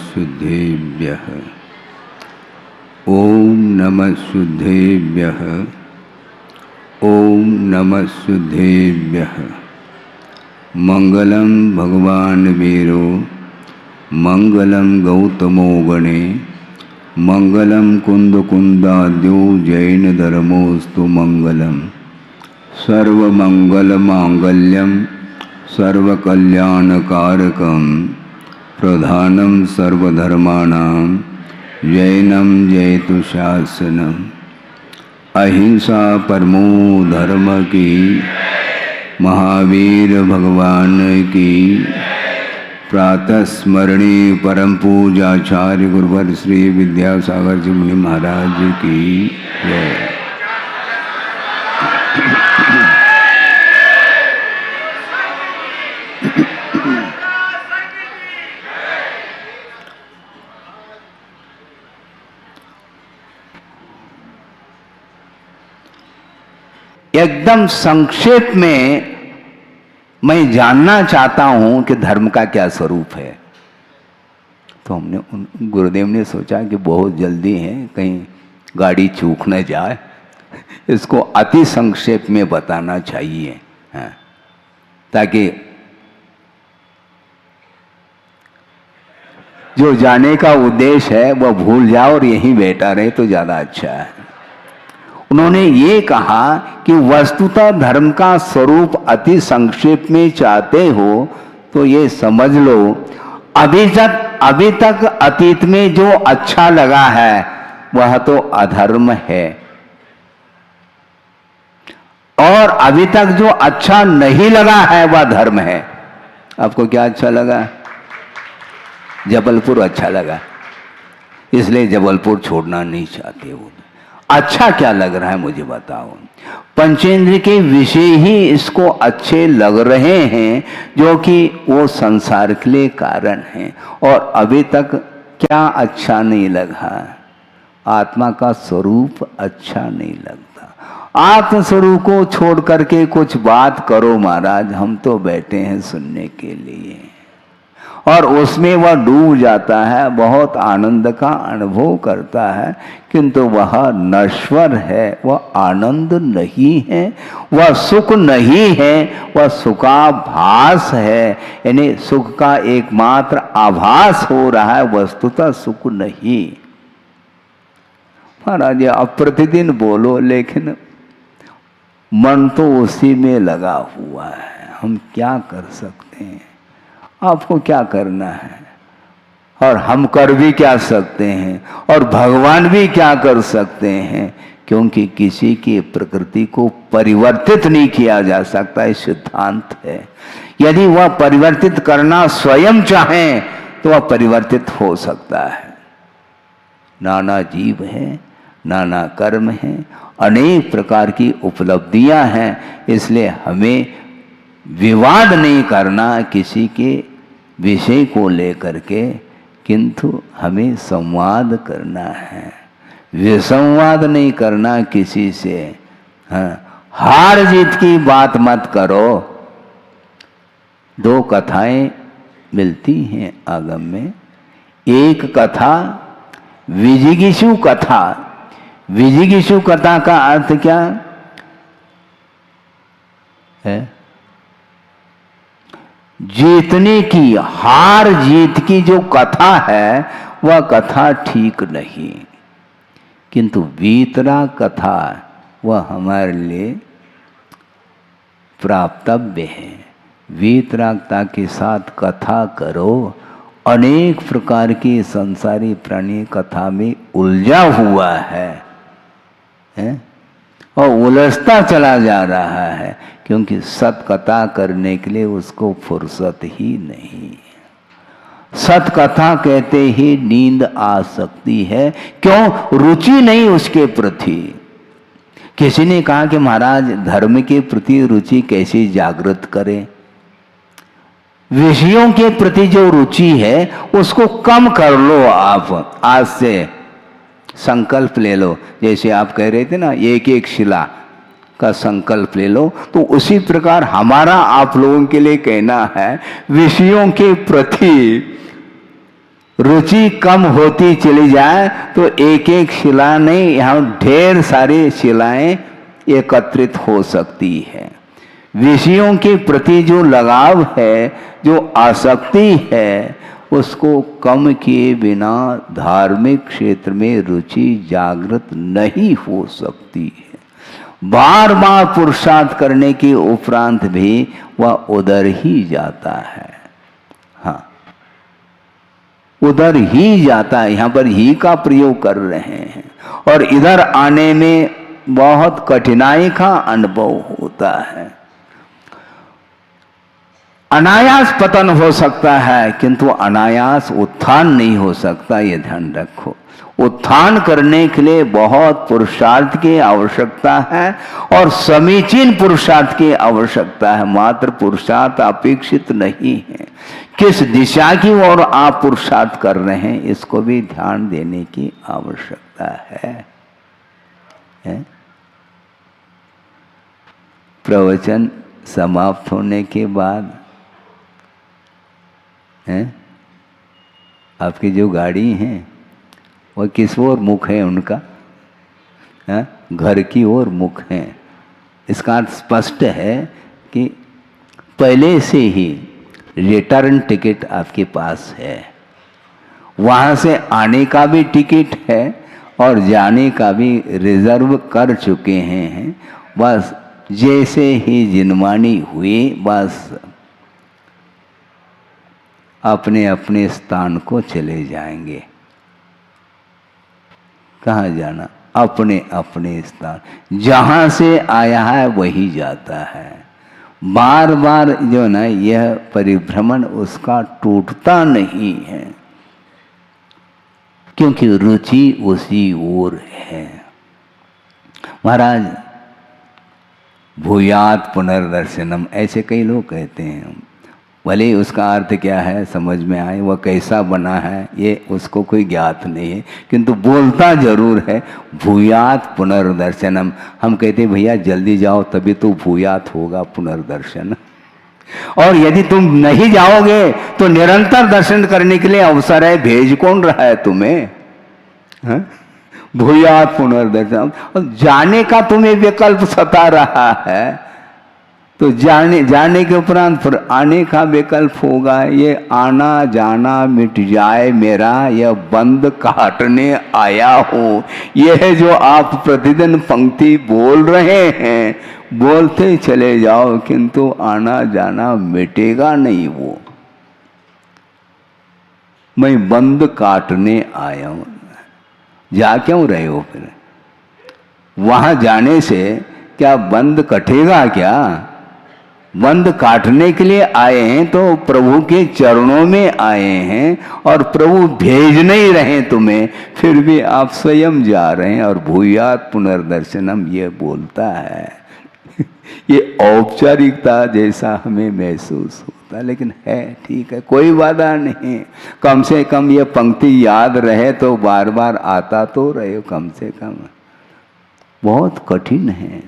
शुद्धेभ्यः। ओम नमः शुद्धेभ्यः। ओम नमः शुद्धेभ्यः। मंगलम भगवान वीरो मंगलम गौतमो गणे मंगलम कुंद कुंदाद्यो जैन धर्मोस्तु मंगलम सर्वमंगल मांगल्यम सर्वकल्याणकारकम प्रधानम सर्वधर्माणां जैनम जयतु शासनम। अहिंसा परमो धर्म की, महावीर भगवान की। प्रातः स्मरणीय परम पूजाचार्य गुरुवर श्री विद्यासागर जी मुनि महाराज की जय। एकदम संक्षेप में मैं जानना चाहता हूं कि धर्म का क्या स्वरूप है। तो हमने गुरुदेव ने सोचा कि बहुत जल्दी है, कहीं गाड़ी चूक न जाए, इसको अति संक्षेप में बताना चाहिए, ताकि जो जाने का उद्देश्य है वह भूल जाए और यहीं बैठा रहे तो ज्यादा अच्छा है। उन्होंने ये कहा कि वस्तुतः धर्म का स्वरूप अति संक्षेप में चाहते हो तो ये समझ लो, अभी तक अतीत में जो अच्छा लगा है वह तो अधर्म है, और अभी तक जो अच्छा नहीं लगा है वह धर्म है। आपको क्या अच्छा लगा? जबलपुर अच्छा लगा, इसलिए जबलपुर छोड़ना नहीं चाहते हो। अच्छा क्या लग रहा है मुझे बताओ। पंचेंद्र के विषय ही इसको अच्छे लग रहे हैं, जो कि वो संसार के लिए कारण हैं, और अभी तक क्या अच्छा नहीं लगा? आत्मा का स्वरूप अच्छा नहीं लगता। आत्म स्वरूप को छोड़ करके कुछ बात करो महाराज, हम तो बैठे हैं सुनने के लिए, और उसमें वह डूब जाता है, बहुत आनंद का अनुभव करता है, किंतु वह नश्वर है, वह आनंद नहीं है, वह सुख नहीं है, वह सुखाभास है। यानी सुख का एकमात्र आभास हो रहा है, वस्तुतः सुख नहीं। महाराज अब प्रतिदिन बोलो, लेकिन मन तो उसी में लगा हुआ है। हम क्या कर सकते हैं? आपको क्या करना है, और हम कर भी क्या सकते हैं, और भगवान भी क्या कर सकते हैं, क्योंकि किसी की प्रकृति को परिवर्तित नहीं किया जा सकता, ये सिद्धांत है। यदि वह परिवर्तित करना स्वयं चाहें तो वह परिवर्तित हो सकता है। नाना जीव हैं, नाना कर्म हैं, अनेक प्रकार की उपलब्धियां हैं, इसलिए हमें विवाद नहीं करना किसी के विषय को लेकर के, किंतु हमें संवाद करना है, विसंवाद नहीं करना किसी से। हार जीत की बात मत करो। दो कथाएं मिलती हैं आगम में। एक कथा विजिगीषु कथा। विजिगीषु कथा का अर्थ क्या है? जीतने की, हार जीत की जो कथा है वह कथा ठीक नहीं, किंतु वीतराग कथा वह हमारे लिए प्राप्तव्य है। वीतरागता के साथ कथा करो। अनेक प्रकार की संसारी प्राणी कथा में उलझा हुआ है? और उलझता चला जा रहा है, क्योंकि सत्कथा करने के लिए उसको फुर्सत ही नहीं। सत्कथा कहते ही नींद आ सकती है। क्यों? रुचि नहीं उसके प्रति। किसी ने कहा कि महाराज धर्म के प्रति रुचि कैसे जागृत करें? विषयों के प्रति जो रुचि है उसको कम कर लो। आप आज से संकल्प ले लो, जैसे आप कह रहे थे ना, एक एक शिला का संकल्प ले लो, तो उसी प्रकार हमारा आप लोगों के लिए कहना है, विषयों के प्रति रुचि कम होती चली जाए तो एक एक शिला नहीं, यहाँ ढेर सारी शिलाएं एकत्रित हो सकती है। विषयों के प्रति जो लगाव है, जो आसक्ति है, उसको कम किए बिना धार्मिक क्षेत्र में रुचि जागृत नहीं हो सकती है। बार बार पुरुषार्थ करने के उपरांत भी वह उधर ही जाता है। हाँ, उधर ही जाता है। यहाँ पर ही का प्रयोग कर रहे हैं और इधर आने में बहुत कठिनाई का अनुभव होता है। अनायास पतन हो सकता है किंतु अनायास उत्थान नहीं हो सकता, ये ध्यान रखो। उत्थान करने के लिए बहुत पुरुषार्थ की आवश्यकता है और समीचीन पुरुषार्थ की आवश्यकता है। मात्र पुरुषार्थ अपेक्षित नहीं है। किस दिशा की ओर आप पुरुषार्थ कर रहे हैं, इसको भी ध्यान देने की आवश्यकता है? प्रवचन समाप्त होने के बाद आपकी जो गाड़ी है वह किस ओर मुख है उनका? घर की ओर मुख है। इसका अर्थ स्पष्ट है कि पहले से ही रिटर्न टिकट आपके पास है, वहाँ से आने का भी टिकट है और जाने का भी रिजर्व कर चुके हैं। बस जैसे ही जिनवानी हुई, बस अपने अपने स्थान को चले जाएंगे। कहाँ जाना? अपने अपने स्थान। जहाँ से आया है वही जाता है। बार बार जो ना यह परिभ्रमण उसका टूटता नहीं है, क्योंकि रुचि उसी ओर है। महाराज भूयात पुनर्दर्शनम, ऐसे कई लोग कहते हैं। भले उसका अर्थ क्या है समझ में आए, वह कैसा बना है ये उसको कोई ज्ञात नहीं है, किंतु बोलता जरूर है भूयात पुनर्दर्शनम। हम कहते हैं भैया जल्दी जाओ तभी तो भूयात होगा पुनर्दर्शन। और यदि तुम नहीं जाओगे तो निरंतर दर्शन करने के लिए अवसर है। भेज कौन रहा है तुम्हें? भूयात पुनर्दर्शन। जाने का तुम्हें विकल्प सता रहा है तो जाने के उपरांत फिर आने का विकल्प होगा। ये आना जाना मिट जाए मेरा, यह बंद काटने आया हूँ। यह है जो आप प्रतिदिन पंक्ति बोल रहे हैं, बोलते चले जाओ किंतु आना जाना मिटेगा नहीं। वो मैं बंद काटने आया हूँ। जा क्यों रहे हो फिर? वहां जाने से क्या बंद कटेगा क्या? बंद काटने के लिए आए हैं तो प्रभु के चरणों में आए हैं और प्रभु भेज नहीं रहे तुम्हें, फिर भी आप स्वयं जा रहे हैं और भूयात पुनर्दर्शनम ये बोलता है। ये औपचारिकता जैसा हमें महसूस होता है, लेकिन है ठीक है, कोई बाधा नहीं। कम से कम ये पंक्ति याद रहे तो बार बार आता तो रहे, कम से कम। बहुत कठिन है,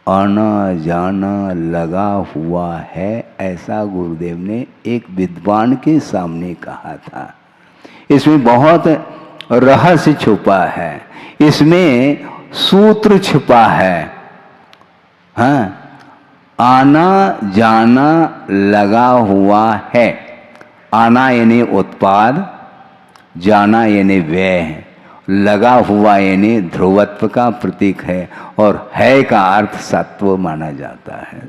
आना जाना लगा हुआ है, ऐसा गुरुदेव ने एक विद्वान के सामने कहा था। इसमें बहुत रहस्य छुपा है, इसमें सूत्र छुपा है। हाँ, आना जाना लगा हुआ है। आना यानी उत्पाद, जाना यानी व्यय, लगा हुआ यानी ध्रुवत्व का प्रतीक है और है का अर्थ सत्व माना जाता है।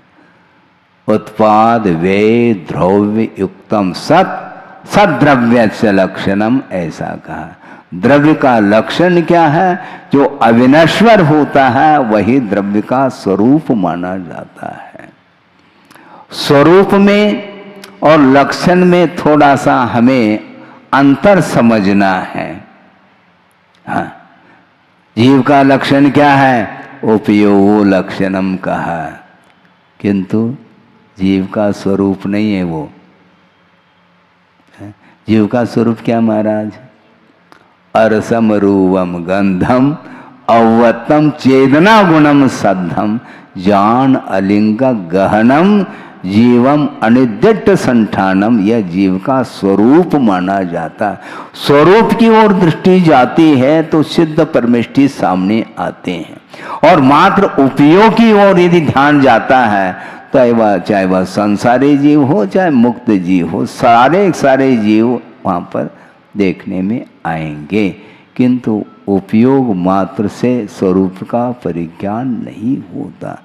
उत्पाद व्यय द्रव्य युक्तम सत सद्रव्य से लक्षणम, ऐसा कहा। द्रव्य का लक्षण क्या है? जो अविनश्वर होता है वही द्रव्य का स्वरूप माना जाता है। स्वरूप में और लक्षण में थोड़ा सा हमें अंतर समझना है। हाँ, जीव का लक्षण क्या है? उपयोग लक्षणम कहा, किंतु जीव का स्वरूप नहीं है वो। जीव का स्वरूप क्या महाराज? अरसम रूपम गंधम अवतम चेतना गुणम सद्धम जान अलिंग गहनम जीवम अनिर्दिष्ट संठानम, यह जीव का स्वरूप माना जाता है। स्वरूप की ओर दृष्टि जाती है तो सिद्ध परमेष्टि सामने आते हैं, और मात्र उपयोग की ओर यदि ध्यान जाता है तो चाहे वह संसारी जीव हो चाहे मुक्त जीव हो, सारे जीव वहाँ पर देखने में आएंगे, किंतु उपयोग मात्र से स्वरूप का परिज्ञान नहीं होता।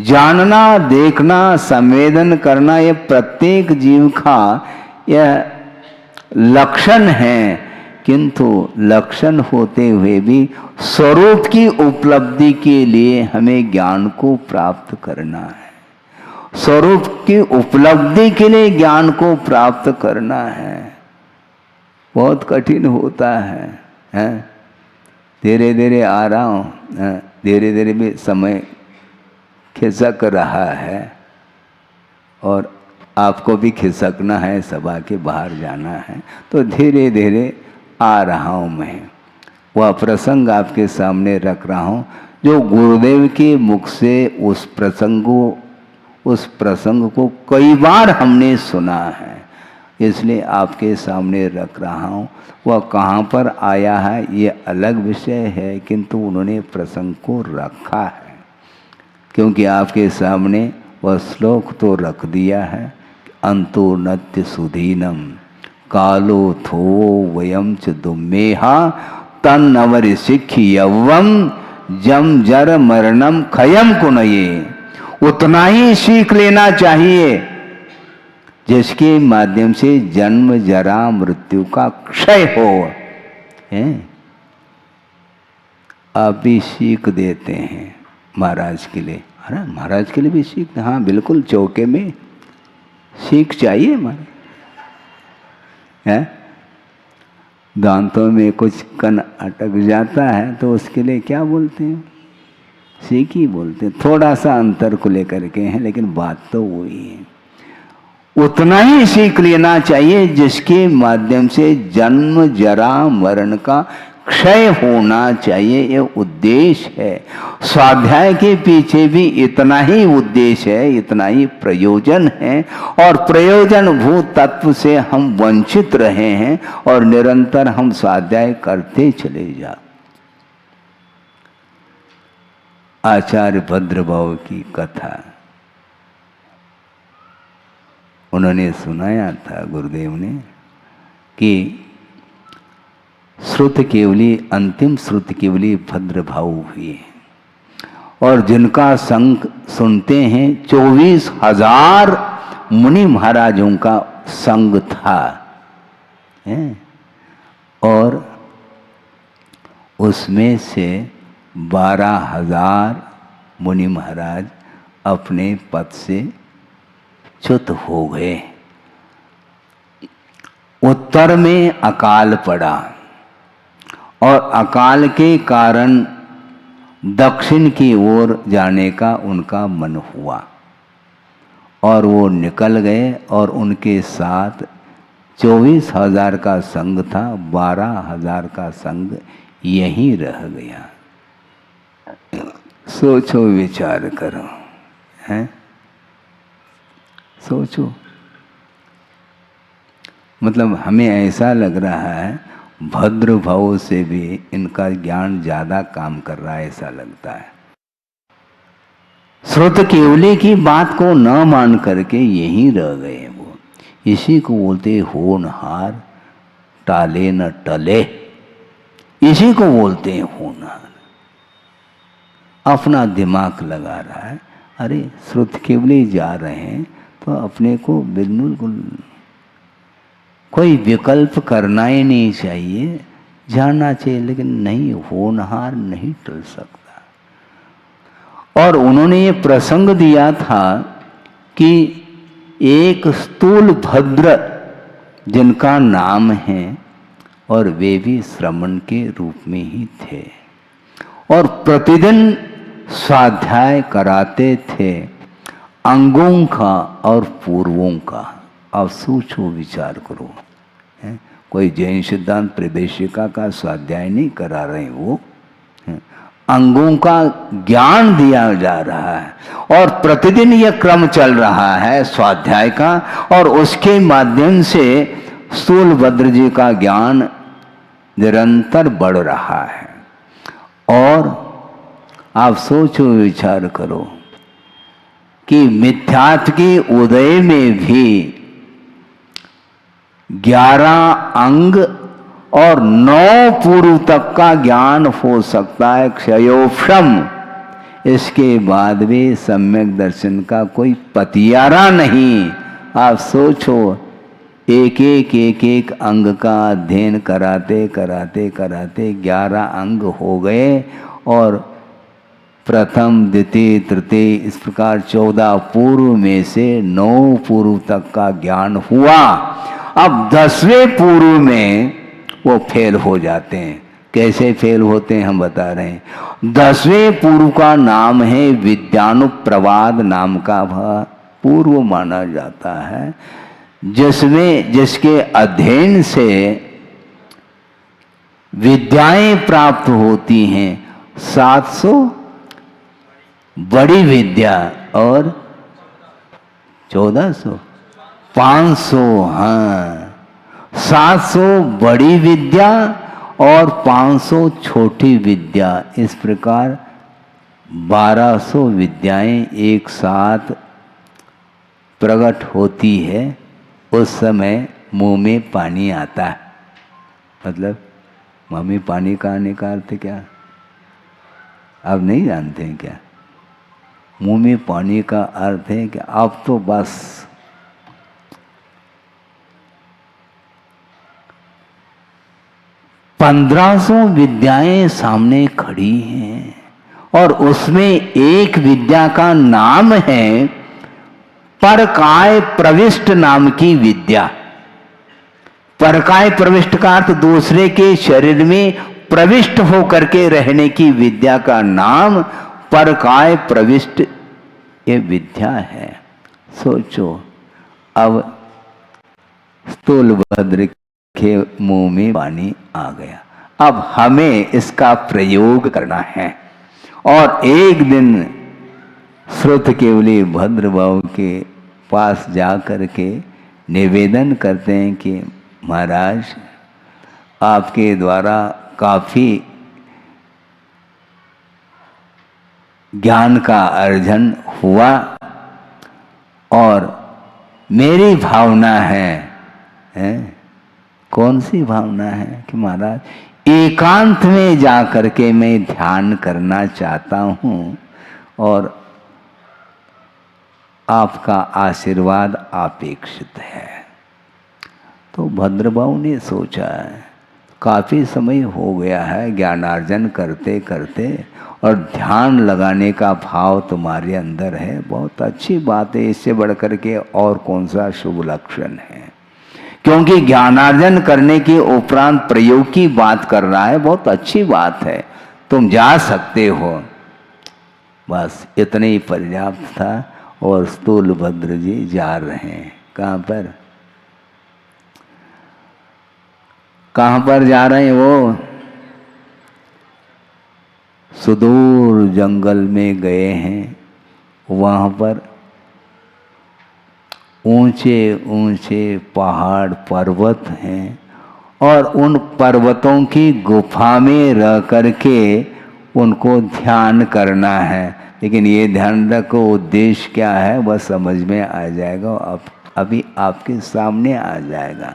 जानना, देखना, संवेदन करना ये प्रत्येक जीव का यह लक्षण है, किंतु लक्षण होते हुए भी स्वरूप की उपलब्धि के लिए हमें ज्ञान को प्राप्त करना है। स्वरूप की उपलब्धि के लिए ज्ञान को प्राप्त करना है, बहुत कठिन होता है? धीरे धीरे आ रहा हूँ, धीरे धीरे भी समय खिसक रहा है, और आपको भी खिसकना है, सभा के बाहर जाना है, तो धीरे धीरे आ रहा हूँ। मैं वह प्रसंग आपके सामने रख रहा हूँ जो गुरुदेव के मुख से उस प्रसंग को कई बार हमने सुना है, इसलिए आपके सामने रख रहा हूँ। वह कहाँ पर आया है ये अलग विषय है, किंतु उन्होंने प्रसंग को रखा है, क्योंकि आपके सामने वह श्लोक तो रख दिया है। अंतो नत्य सुधीनम कालो थो वयम च दुमेहा तन अवर सिख यवम जम जर मरणम खयम कुनये। उतना ही सीख लेना चाहिए जिसके माध्यम से जन्म जरा मृत्यु का क्षय हो। आप भी सीख देते हैं महाराज के लिए, अरे महाराज के लिए भी सीख, हाँ बिल्कुल, चौके में सीख चाहिए हमारे। दांतों में कुछ कण अटक जाता है तो उसके लिए क्या बोलते हैं? सीख ही बोलते हैं। थोड़ा सा अंतर को लेकर के हैं, लेकिन बात तो वही है। उतना ही सीख लेना चाहिए जिसके माध्यम से जन्म जरा मरण का क्षय होना चाहिए, ये उद्देश्य है। स्वाध्याय के पीछे भी इतना ही उद्देश्य है, इतना ही प्रयोजन है, और प्रयोजन भूत तत्व से हम वंचित रहे हैं, और निरंतर हम स्वाध्याय करते चले जा। आचार्य भद्रभाव की कथा उन्होंने सुनाया था गुरुदेव ने कि श्रुत केवली, अंतिम श्रुत केवली भद्रभाव हुई, और जिनका संग सुनते हैं 24,000 मुनि महाराजों का संग था, और उसमें से 12,000 मुनि महाराज अपने पद से च्युत हो गए। उत्तर में अकाल पड़ा, और अकाल के कारण दक्षिण की ओर जाने का उनका मन हुआ, और वो निकल गए, और उनके साथ 24,000 का संग था, 12,000 का संग यहीं रह गया। सोचो, विचार करो, हैं? सोचो, मतलब हमें ऐसा लग रहा है भद्र भाव से भी इनका ज्ञान ज्यादा काम कर रहा है, ऐसा लगता है। श्रुत केवली की बात को न मान करके यहीं रह गए वो। इसी को बोलते होनहार, टाले न टले, इसी को बोलते हैं होनहार। अपना दिमाग लगा रहा है, अरे श्रुत केवली जा रहे हैं तो अपने को बिल्कुल कोई विकल्प करना ही नहीं चाहिए, जानना चाहिए, लेकिन नहीं, होनहार नहीं टल सकता। और उन्होंने ये प्रसंग दिया था कि एक स्थूल भद्र जिनका नाम है, और वे भी श्रमण के रूप में ही थे, और प्रतिदिन स्वाध्याय कराते थे अंगों का और पूर्वों का। अब सोचो, विचार करो, कोई जैन सिद्धांत प्रवेशिका का स्वाध्याय नहीं करा रहे वो, अंगों का ज्ञान दिया जा रहा है और प्रतिदिन यह क्रम चल रहा है स्वाध्याय का, और उसके माध्यम से स्थूलभद्र जी का ज्ञान निरंतर बढ़ रहा है। और आप सोचो विचार करो कि मिथ्यात्व के उदय में भी 11 अंग और 9 पूर्व तक का ज्ञान हो सकता है क्षयोक्षम। इसके बाद भी सम्यक दर्शन का कोई पतियारा नहीं। आप सोचो, एक अंग का अध्ययन कराते कराते कराते 11 अंग हो गए, और प्रथम द्वितीय तृतीय इस प्रकार 14 पूर्व में से 9 पूर्व तक का ज्ञान हुआ। अब 10वें पूर्व में वो फेल हो जाते हैं। कैसे फेल होते हैं हम बता रहे हैं। 10वें पूर्व का नाम है विद्यानुप्रवाद नाम का पूर्व माना जाता है, जिसके अध्ययन से विद्याएं प्राप्त होती हैं। 700 बड़ी विद्या और 1400 500, हाँ 700 बड़ी विद्या और 500 छोटी विद्या, इस प्रकार 1200 विद्याएं एक साथ प्रकट होती है। उस समय मुंह में पानी आता है। मतलब मुंह में पानी का आने का अर्थ क्या, आप नहीं जानते हैं क्या? मुंह में पानी का अर्थ है कि अब तो बस 1500 विद्याएं सामने खड़ी हैं, और उसमें एक विद्या का नाम है परकाय प्रविष्ट नाम की विद्या। परकाय प्रविष्ट का अर्थ दूसरे के शरीर में प्रविष्ट होकर के रहने की विद्या का नाम परकाय प्रविष्ट ये विद्या है। सोचो, अब स्थूलभद्र के मुंह में पानी आ गया। अब हमें इसका प्रयोग करना है, और एक दिन श्रुत केवली भद्र बाबू के पास जा कर के निवेदन करते हैं कि महाराज, आपके द्वारा काफ़ी ज्ञान का अर्जन हुआ, और मेरी भावना है कौन सी भावना है कि महाराज एकांत में जा कर के मैं ध्यान करना चाहता हूँ, और आपका आशीर्वाद अपेक्षित है। तो भद्रबाबू ने सोचा, काफ़ी समय हो गया है ज्ञानार्जन करते करते, और ध्यान लगाने का भाव तुम्हारे अंदर है, बहुत अच्छी बात है। इससे बढ़कर के और कौन सा शुभ लक्षण है? क्योंकि ज्ञानार्जन करने के उपरांत प्रयोग की बात कर रहा है, बहुत अच्छी बात है, तुम जा सकते हो। बस इतने ही पर्याप्त था। और स्थूलभद्र जी जा रहे हैं। कहाँ पर? कहाँ पर जा रहे हैं वो? सुदूर जंगल में गए हैं। वहाँ पर ऊंचे ऊंचे पहाड़ पर्वत हैं, और उन पर्वतों की गुफा में रह करके उनको ध्यान करना है। लेकिन ये ध्यान रखो, उद्देश्य क्या है वह समझ में आ जाएगा, अभी आपके सामने आ जाएगा।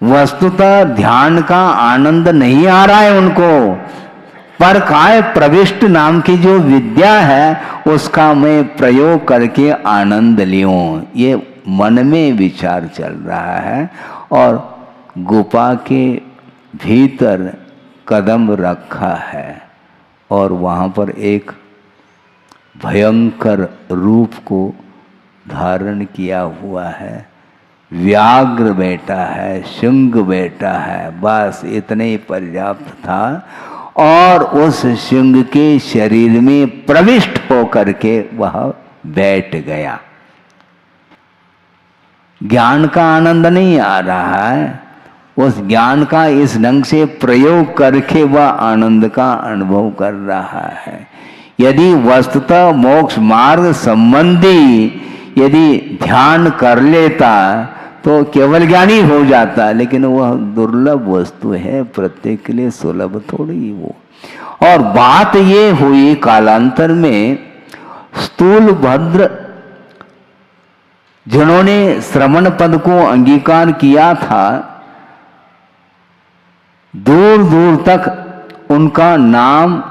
वस्तुतः ध्यान का आनंद नहीं आ रहा है उनको, पर काय प्रविष्ट नाम की जो विद्या है उसका मैं प्रयोग करके आनंद लियूं, ये मन में विचार चल रहा है। और गुफा के भीतर कदम रखा है, और वहाँ पर एक भयंकर रूप को धारण किया हुआ है। व्याघ्र बैठा है, सिंह बैठा है, बस इतने ही पर्याप्त था। और उस सिंह के शरीर में प्रविष्ट होकर के वह बैठ गया। ज्ञान का आनंद नहीं आ रहा है, उस ज्ञान का इस ढंग से प्रयोग करके वह आनंद का अनुभव कर रहा है। यदि वस्तुतः मोक्ष मार्ग संबंधी यदि ध्यान कर लेता तो केवल ज्ञानी हो जाता, लेकिन वह दुर्लभ वस्तु है, प्रत्येक के लिए सुलभ थोड़ी वो। और बात ये हुई कालांतर में स्थूल भद्र जिन्होंने श्रवण पद को अंगीकार किया था, दूर दूर तक उनका नाम,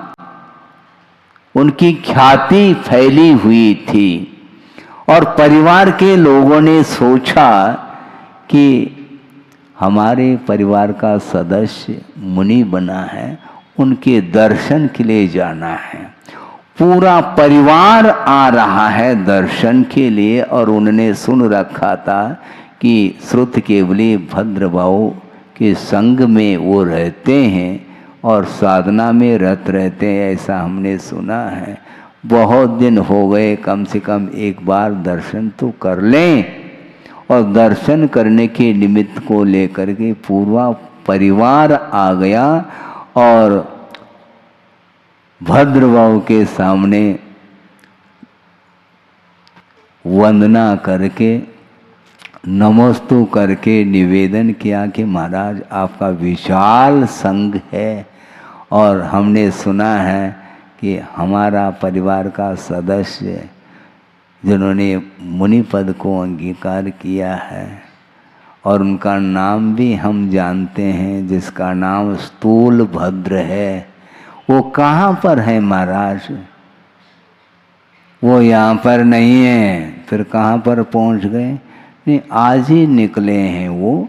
उनकी ख्याति फैली हुई थी। और परिवार के लोगों ने सोचा कि हमारे परिवार का सदस्य मुनि बना है, उनके दर्शन के लिए जाना है। पूरा परिवार आ रहा है दर्शन के लिए। और उन्होंने सुन रखा था कि श्रुत केवली भद्रभाव के संग में वो रहते हैं और साधना में रत रहते हैं, ऐसा हमने सुना है। बहुत दिन हो गए, कम से कम एक बार दर्शन तो कर लें। और दर्शन करने के निमित्त को लेकर के पूरा परिवार आ गया और भद्रभाव के सामने वंदना करके नमस्तु करके निवेदन किया कि महाराज आपका विशाल संघ है और हमने सुना है कि हमारा परिवार का सदस्य जिन्होंने मुनि पद को अंगीकार किया है और उनका नाम भी हम जानते हैं, जिसका नाम स्थूल भद्र है, वो कहाँ पर है महाराज? वो यहाँ पर नहीं है। फिर कहाँ पर पहुँच गए? नहीं, आज ही निकले हैं। वो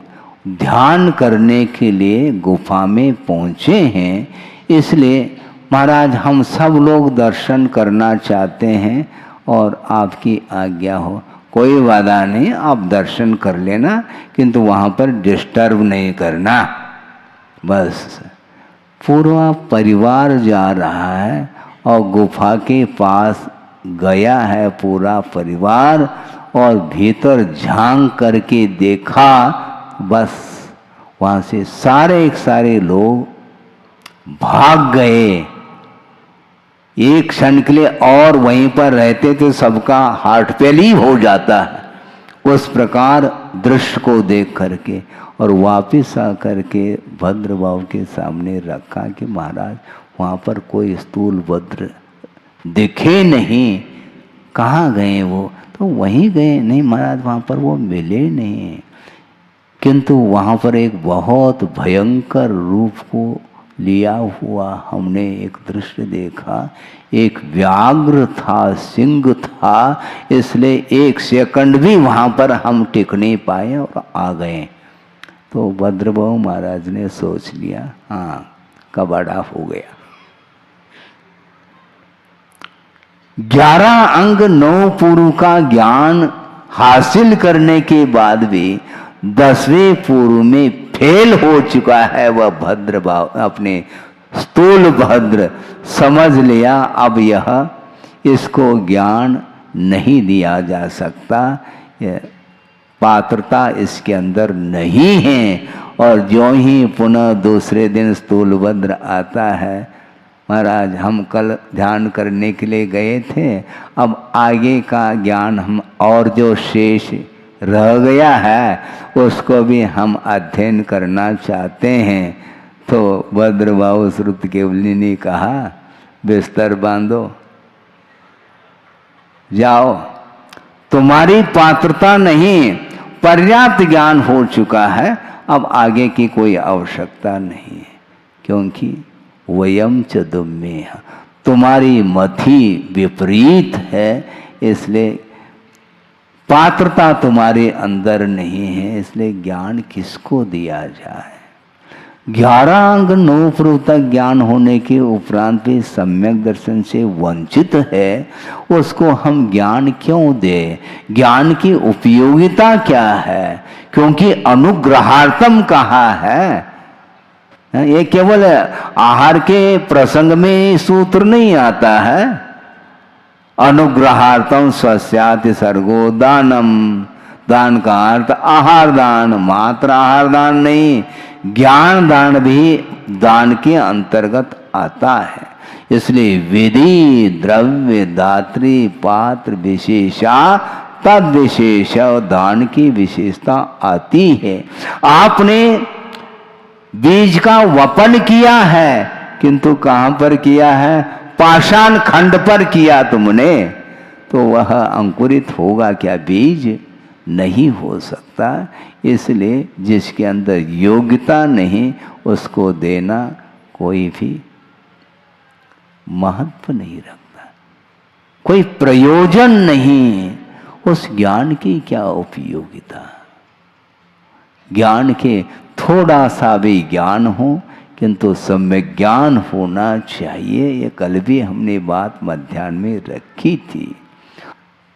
ध्यान करने के लिए गुफा में पहुँचे हैं। इसलिए महाराज हम सब लोग दर्शन करना चाहते हैं और आपकी आज्ञा हो। कोई वादा नहीं, आप दर्शन कर लेना, किंतु वहाँ पर डिस्टर्ब नहीं करना। बस पूरा परिवार जा रहा है और गुफा के पास गया है पूरा परिवार और भीतर झांक करके देखा, बस वहाँ से सारे लोग भाग गए। एक क्षण के लिए और वहीं पर रहते तो सबका हार्ट फेल ही हो जाता है उस प्रकार दृश्य को देख करके। और वापिस आ करके भद्रभाव के सामने रखा कि महाराज वहाँ पर कोई स्थूल भद्र दिखे नहीं, कहाँ गए वो? तो वहीं गए। नहीं महाराज वहाँ पर वो मिले नहीं, किंतु वहाँ पर एक बहुत भयंकर रूप को लिया हुआ हमने एक दृश्य देखा। एक व्याघ्र था, सिंह था, इसलिए एक सेकंड भी वहाँ पर हम टिक नहीं पाए और आ गए। तो भद्रभाव महाराज ने सोच लिया, हाँ कबाड़ा हो गया। 11 अंग 9 पूर्व का ज्ञान हासिल करने के बाद भी 10वें पूर्व में फेल हो चुका है वह भद्रभाव, अपने स्थूल भद्र। समझ लिया अब यह इसको ज्ञान नहीं दिया जा सकता, पात्रता इसके अंदर नहीं है। और जो ही पुनः दूसरे दिन स्थूल भद्र आता है, महाराज हम कल ध्यान करने के लिए गए थे, अब आगे का ज्ञान हम और जो शेष रह गया है उसको भी हम अध्ययन करना चाहते हैं। तो भद्रभाव श्रुत केवली ने कहा, बिस्तर बांधो, जाओ, तुम्हारी पात्रता नहीं, पर्याप्त ज्ञान हो चुका है, अब आगे की कोई आवश्यकता नहीं है। क्योंकि वयम च दुम्मेह, तुम्हारी मति विपरीत है, इसलिए पात्रता तुम्हारे अंदर नहीं है, इसलिए ज्ञान किसको दिया जाए? 11 अंग 9 पूर्व तक ज्ञान होने के उपरांत भी सम्यक दर्शन से वंचित है, उसको हम ज्ञान क्यों दें? ज्ञान की उपयोगिता क्या है? क्योंकि अनुग्रहार्थम कहा है। ये केवल आहार के प्रसंग में सूत्र नहीं आता है। अनुग्रहार्थम स्वस्याति सर्गो दानम, दान का अर्थ आहार दान, मात्र आहार दान नहीं, ज्ञान दान भी दान के अंतर्गत आता है। इसलिए विधि द्रव्य दात्री पात्र विशेषा तद विशेष दान की विशेषता आती है। आपने बीज का वपन किया है, किंतु कहां पर किया है? पाषाण खंड पर किया तुमने, तो वह अंकुरित होगा क्या? बीज नहीं हो सकता। इसलिए जिसके अंदर योग्यता नहीं उसको देना कोई भी महत्व नहीं रखता, कोई प्रयोजन नहीं। उस ज्ञान की क्या उपयोगिता? ज्ञान के थोड़ा सा भी ज्ञान हो, किंतु सम्यक ज्ञान होना चाहिए। ये कल भी हमने बात मध्याह्न में रखी थी।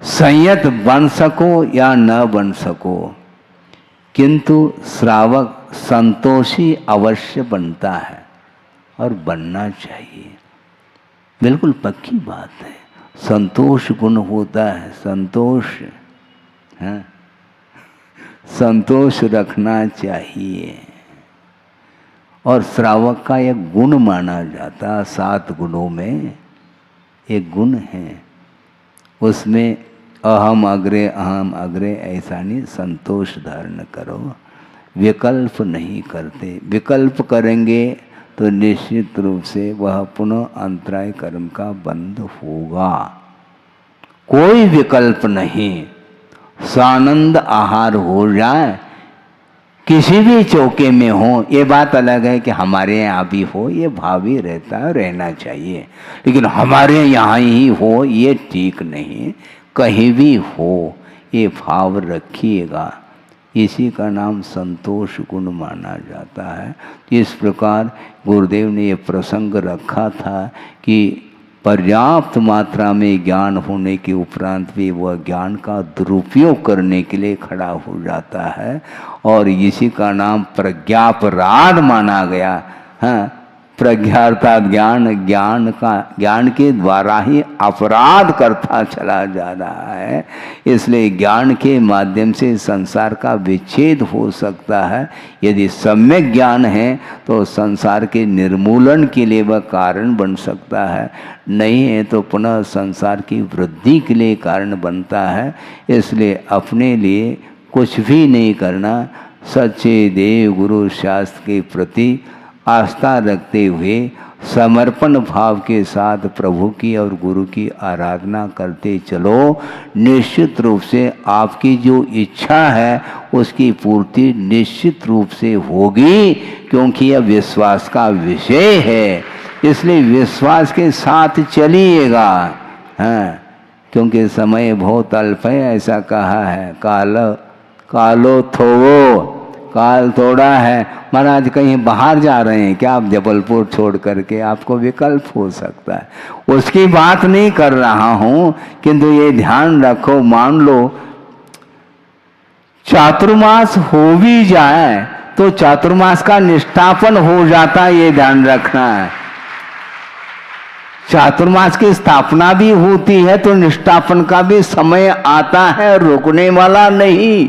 संयत बन सको या न बन सको, किंतु श्रावक संतोषी अवश्य बनता है और बनना चाहिए। बिल्कुल पक्की बात है। संतोष गुण होता है, संतोष है, संतोष रखना चाहिए। और श्रावक का एक गुण माना जाता, 7 गुणों में एक गुण है, उसमें अहम अग्रे ऐसा नहीं, संतोष धारण करो। विकल्प नहीं करते, विकल्प करेंगे तो निश्चित रूप से वह पुनः अंतराय कर्म का बंध होगा। कोई विकल्प नहीं, सानंद आहार हो जाए, किसी भी चौके में हो। ये बात अलग है कि हमारे यहाँ भी हो, ये भाव ही रहता है, रहना चाहिए। लेकिन हमारे यहाँ ही हो ये ठीक नहीं, कहीं भी हो ये भाव रखिएगा। इसी का नाम संतोष गुण माना जाता है। इस प्रकार गुरुदेव ने ये प्रसंग रखा था कि पर्याप्त मात्रा में ज्ञान होने के उपरांत भी वह ज्ञान का दुरुपयोग करने के लिए खड़ा हो जाता है, और इसी का नाम प्रज्ञापराध माना गया। हाँ, प्रज्ञा अर्थात ज्ञान के द्वारा ही अपराध करता चला जा रहा है। इसलिए ज्ञान के माध्यम से संसार का विच्छेद हो सकता है। यदि सम्यक ज्ञान है तो संसार के निर्मूलन के लिए वह कारण बन सकता है, नहीं है तो पुनः संसार की वृद्धि के लिए कारण बनता है। इसलिए अपने लिए कुछ भी नहीं करना, सच्चे देव गुरु शास्त्र के प्रति आस्था रखते हुए समर्पण भाव के साथ प्रभु की और गुरु की आराधना करते चलो। निश्चित रूप से आपकी जो इच्छा है उसकी पूर्ति निश्चित रूप से होगी, क्योंकि यह विश्वास का विषय है। इसलिए विश्वास के साथ चलिएगा। हाँ, क्योंकि समय बहुत अल्प है, ऐसा कहा है, कालो थोवो, काल थोड़ा है। महाराज कहीं बाहर जा रहे हैं क्या आप जबलपुर छोड़ करके? आपको विकल्प हो सकता है, उसकी बात नहीं कर रहा हूं, किंतु ये ध्यान रखो, मान लो चातुर्मास हो भी जाए तो चातुर्मास का निष्ठापन हो जाता है, ये ध्यान रखना है। चातुर्मास की स्थापना भी होती है तो निष्ठापन का भी समय आता है, रुकने वाला नहीं।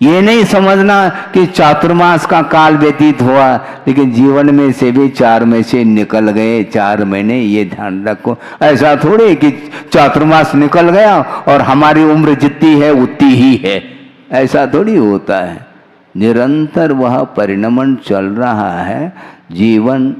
ये नहीं समझना कि चातुर्मास का काल व्यतीत हुआ लेकिन जीवन में से भी 4 में से निकल गए 4 महीने, ये ध्यान रखो। ऐसा थोड़े कि चातुर्मास निकल गया और हमारी उम्र जितनी है उतनी ही है, ऐसा थोड़ी होता है। निरंतर वह परिणमन चल रहा है। जीवन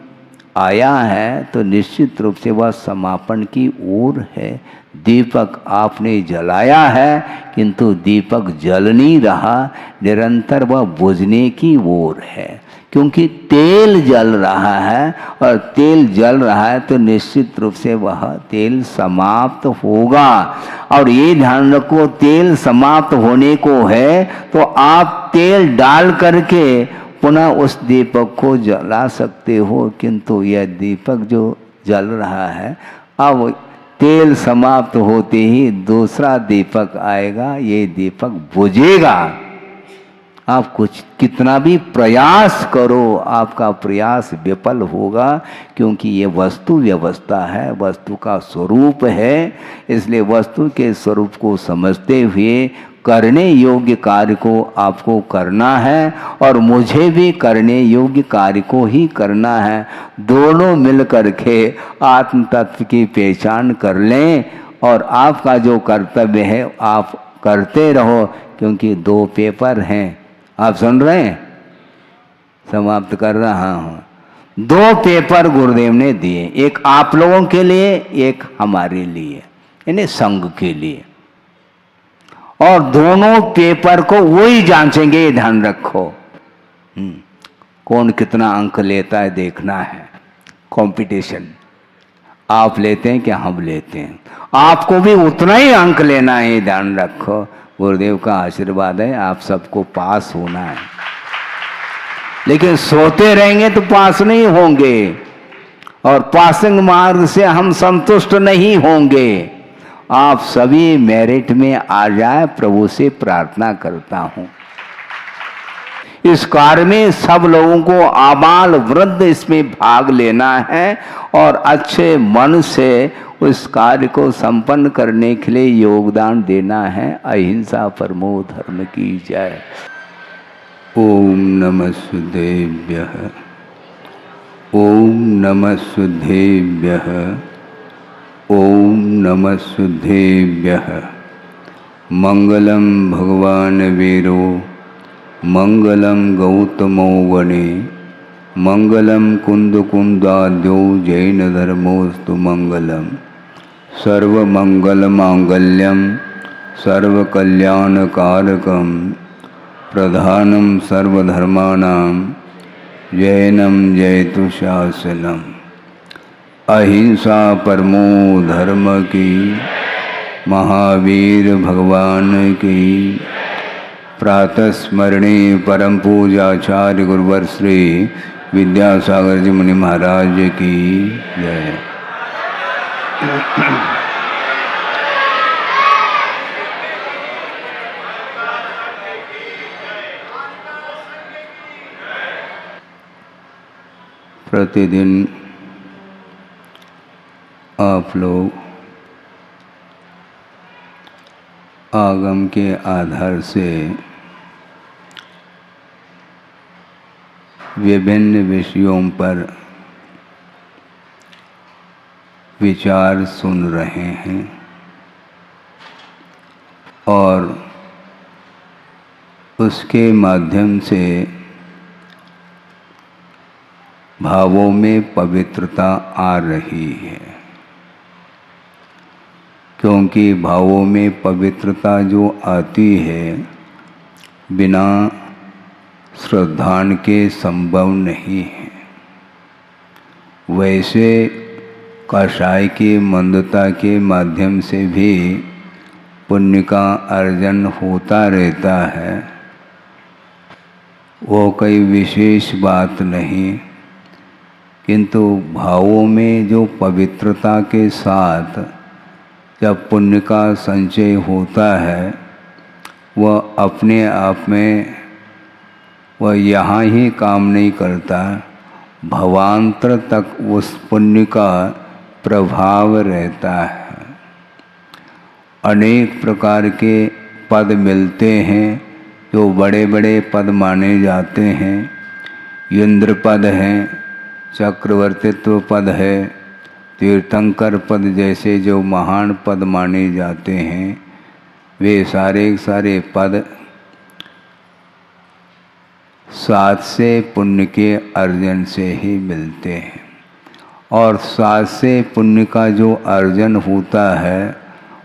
आया है तो निश्चित रूप से वह समापन की ओर है। दीपक आपने जलाया है किंतु दीपक जल नहीं रहा, निरंतर वह बुझने की ओर है, क्योंकि तेल जल रहा है और तेल जल रहा है तो निश्चित रूप से वह तेल समाप्त होगा। और ये ध्यान रखो, तेल समाप्त होने को है तो आप तेल डाल करके पुनः उस दीपक को जला सकते हो, किंतु यह दीपक जो जल रहा है अब तेल समाप्त होते ही दूसरा दीपक आएगा, ये दीपक बुझेगा। आप कुछ कितना भी प्रयास करो आपका प्रयास विफल होगा, क्योंकि ये वस्तु व्यवस्था है, वस्तु का स्वरूप है। इसलिए वस्तु के स्वरूप को समझते हुए करने योग्य कार्य को आपको करना है और मुझे भी करने योग्य कार्य को ही करना है। दोनों मिल कर के आत्म तत्व की पहचान कर लें और आपका जो कर्तव्य है आप करते रहो, क्योंकि 2 पेपर हैं। आप सुन रहे हैं? समाप्त कर रहा हूँ। 2 पेपर गुरुदेव ने दिए, एक आप लोगों के लिए, एक हमारे लिए, यानी संघ के लिए। और दोनों पेपर को वही जांचेंगे, ये ध्यान रखो। कौन कितना अंक लेता है देखना है। कंपटीशन आप लेते हैं कि हम लेते हैं, आपको भी उतना ही अंक लेना है, ध्यान रखो। गुरुदेव का आशीर्वाद है, आप सबको पास होना है, लेकिन सोते रहेंगे तो पास नहीं होंगे और पासिंग मार्ग से हम संतुष्ट नहीं होंगे। आप सभी मेरिट में आ जाए, प्रभु से प्रार्थना करता हूं। इस कार्य में सब लोगों को आबाल वृद्ध इसमें भाग लेना है और अच्छे मन से उस कार्य को संपन्न करने के लिए योगदान देना है। अहिंसा परमो धर्म की जय। ओम नमः शुद्धेभ्यः, ओम नमः शुद्धेभ्यः, ओम नमः शुद्धेभ्यः। मंगलम भगवान वीरो, मंगलम गौतमो वने, मंगलम कुंद कुंदाद्यो जैन धर्मोस्तु मंगलम। सर्वमंगल मांगल्यम सर्वकल्याणकारकम प्रधानम सर्वधर्माणां जैनम जयतु शासनम। अहिंसा परमो धर्म की, महावीर भगवान की। प्रातः स्मरणे परम पूजाचार्य गुरुवर श्री विद्यासागर जी मुनि महाराज की जय। प्रतिदिन आप लोग आगम के आधार से विभिन्न विषयों पर विचार सुन रहे हैं और उसके माध्यम से भावों में पवित्रता आ रही है। क्योंकि भावों में पवित्रता जो आती है बिना श्रद्धान के संभव नहीं है। वैसे कषाय की मंदता के माध्यम से भी पुण्य का अर्जन होता रहता है, वो कोई विशेष बात नहीं। किंतु भावों में जो पवित्रता के साथ जब पुण्य का संचय होता है, वह अपने आप में वह यहाँ ही काम नहीं करता, भवांतर तक उस पुण्य का प्रभाव रहता है। अनेक प्रकार के पद मिलते हैं जो बड़े बड़े पद माने जाते हैं। इंद्र पद हैं, चक्रवर्तित्व पद है, तीर्थंकर पद जैसे जो महान पद माने जाते हैं, वे सारे सारे पद साथ से पुण्य के अर्जन से ही मिलते हैं। और साथ से पुण्य का जो अर्जन होता है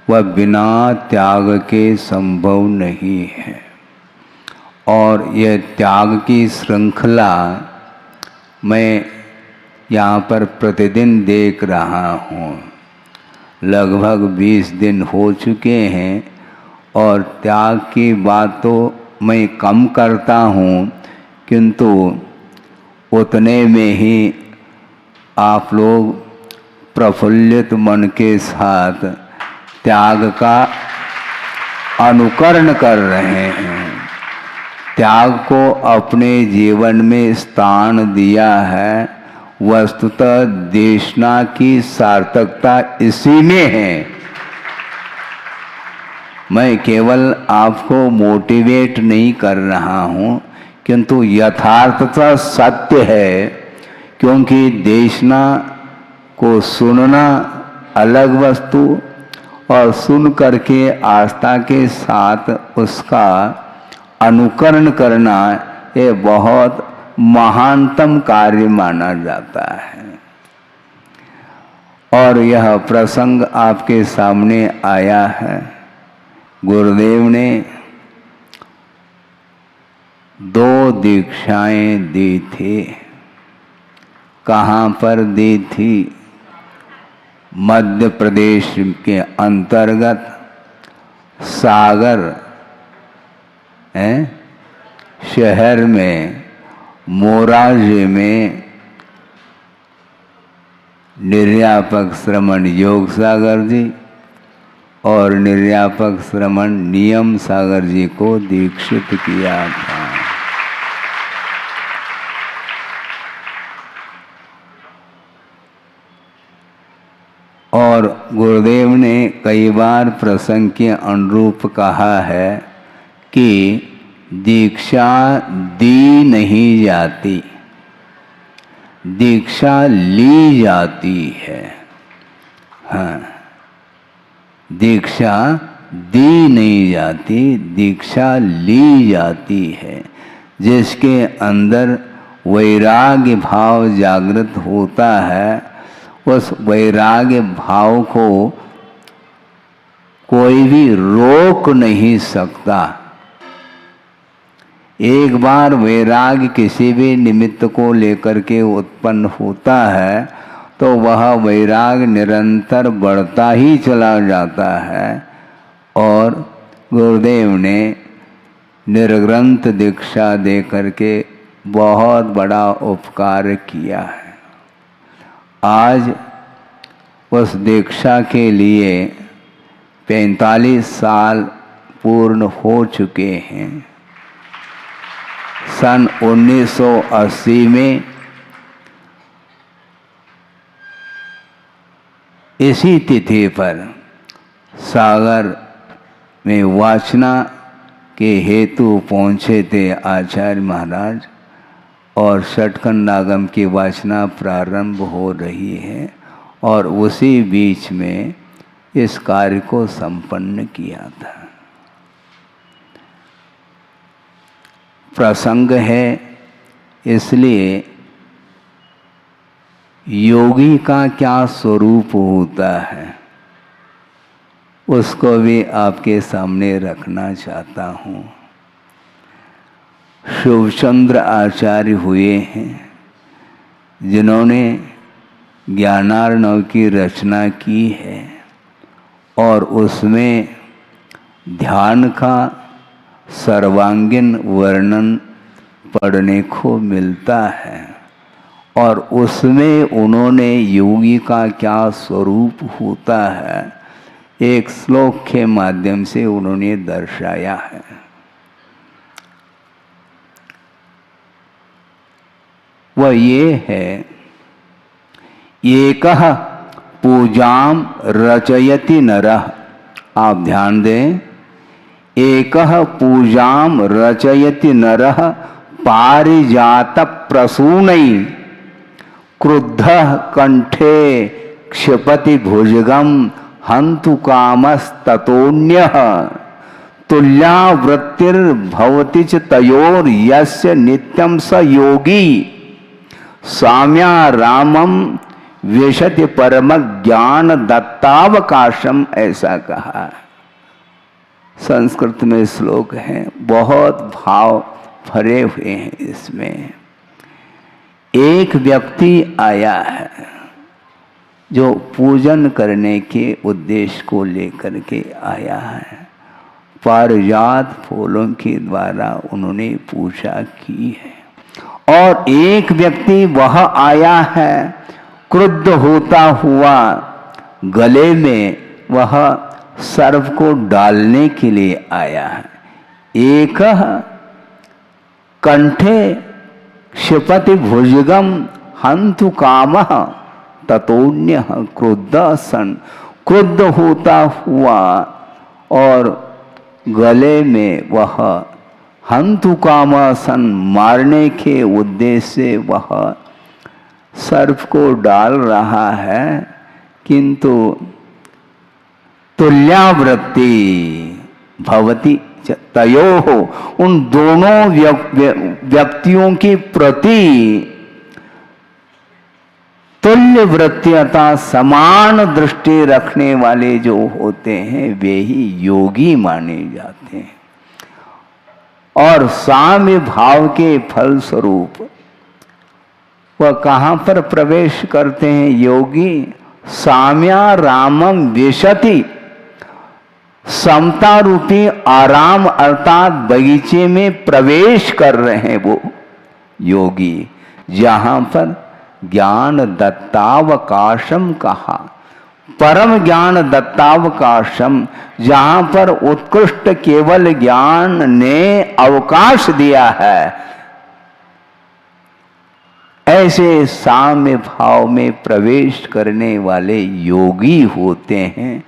वह बिना त्याग के संभव नहीं है। और यह त्याग की श्रृंखला मैं यहाँ पर प्रतिदिन देख रहा हूँ। लगभग 20 दिन हो चुके हैं और त्याग की बात तो मैं कम करता हूँ, किंतु उतने में ही आप लोग प्रफुल्लित मन के साथ त्याग का अनुकरण कर रहे हैं। त्याग को अपने जीवन में स्थान दिया है। वस्तुतः देशना की सार्थकता इसी में है। मैं केवल आपको मोटिवेट नहीं कर रहा हूँ, किंतु यथार्थता सत्य है। क्योंकि देखना को सुनना अलग वस्तु और सुन करके आस्था के साथ उसका अनुकरण करना ये बहुत महानतम कार्य माना जाता है। और यह प्रसंग आपके सामने आया है। गुरुदेव ने 2 दीक्षाएं दी थी। कहाँ पर दी थी? मध्य प्रदेश के अंतर्गत सागर शहर में मोराजी में निर्यापक श्रमण योग सागर जी और निर्यापक श्रमण नियम सागर जी को दीक्षित किया था। और गुरुदेव ने कई बार प्रसंग के अनुरूप कहा है कि दीक्षा दी नहीं जाती, दीक्षा ली जाती है। हाँ, दीक्षा दी नहीं जाती, दीक्षा ली जाती है। जिसके अंदर वैराग्य भाव जागृत होता है, उस वैराग्य भाव को कोई भी रोक नहीं सकता। एक बार वैराग्य किसी भी निमित्त को लेकर के उत्पन्न होता है तो वह वैराग्य निरंतर बढ़ता ही चला जाता है। और गुरुदेव ने निर्ग्रंथ दीक्षा दे करके बहुत बड़ा उपकार किया है। आज उस दीक्षा के लिए 45 साल पूर्ण हो चुके हैं। सन 1980 में इसी तिथि पर सागर में वाचना के हेतु पहुँचे थे आचार्य महाराज, और षटखंडागम की वाचना प्रारंभ हो रही है। और उसी बीच में इस कार्य को संपन्न किया था। प्रसंग है, इसलिए योगी का क्या स्वरूप होता है उसको भी आपके सामने रखना चाहता हूँ। शिवचंद्र आचार्य हुए हैं जिन्होंने ज्ञानार्णव की रचना की है, और उसमें ध्यान का सर्वांगीण वर्णन पढ़ने को मिलता है। और उसमें उन्होंने योगी का क्या स्वरूप होता है एक श्लोक के माध्यम से उन्होंने दर्शाया है। वह ये है, एकः पूजाम रचयति नरः। आप ध्यान दें, एकः पूजाम रचयति नरः पारिजात प्रसूनै क्रुद्धः कंठे क्षिपति भुजगम हंतु कामस्ततोन्यः तुल्यावृत्तिर्भवति च तयोर यस्य नित्यं स योगी साम्या रामम विशति परम ज्ञान दत्तावकाशम, ऐसा कहा। संस्कृत में श्लोक है, बहुत भाव भरे हुए हैं इसमें। एक व्यक्ति आया है जो पूजन करने के उद्देश्य को लेकर के आया है। पारिजात फूलों के द्वारा उन्होंने पूजा की है। और एक व्यक्ति वह आया है क्रुद्ध होता हुआ, गले में वह सर्प को डालने के लिए आया है। एक कंठे क्षिपति भुजगम हंतु कामः ततोन्यः क्रुद्ध सन, क्रुद्ध होता हुआ और गले में वह हंतु कामासन मारने के उद्देश्य से वह सर्प को डाल रहा है, किंतु तुल्यावृत्ति भवति तयोः, उन दोनों व्यक्तियों के प्रति तुल्य वृत्तियता समान दृष्टि रखने वाले जो होते हैं वे ही योगी माने जाते हैं। और साम्य भाव के फल स्वरूप वह कहाँ पर प्रवेश करते हैं योगी? साम्या रामम विशति, समता रूपी आराम अर्थात बगीचे में प्रवेश कर रहे हैं वो योगी, जहां पर ज्ञान दत्तावकाशम कहा, परम ज्ञान दत्तावकाशम, जहां पर उत्कृष्ट केवल ज्ञान ने अवकाश दिया है, ऐसे साम्य भाव में प्रवेश करने वाले योगी होते हैं।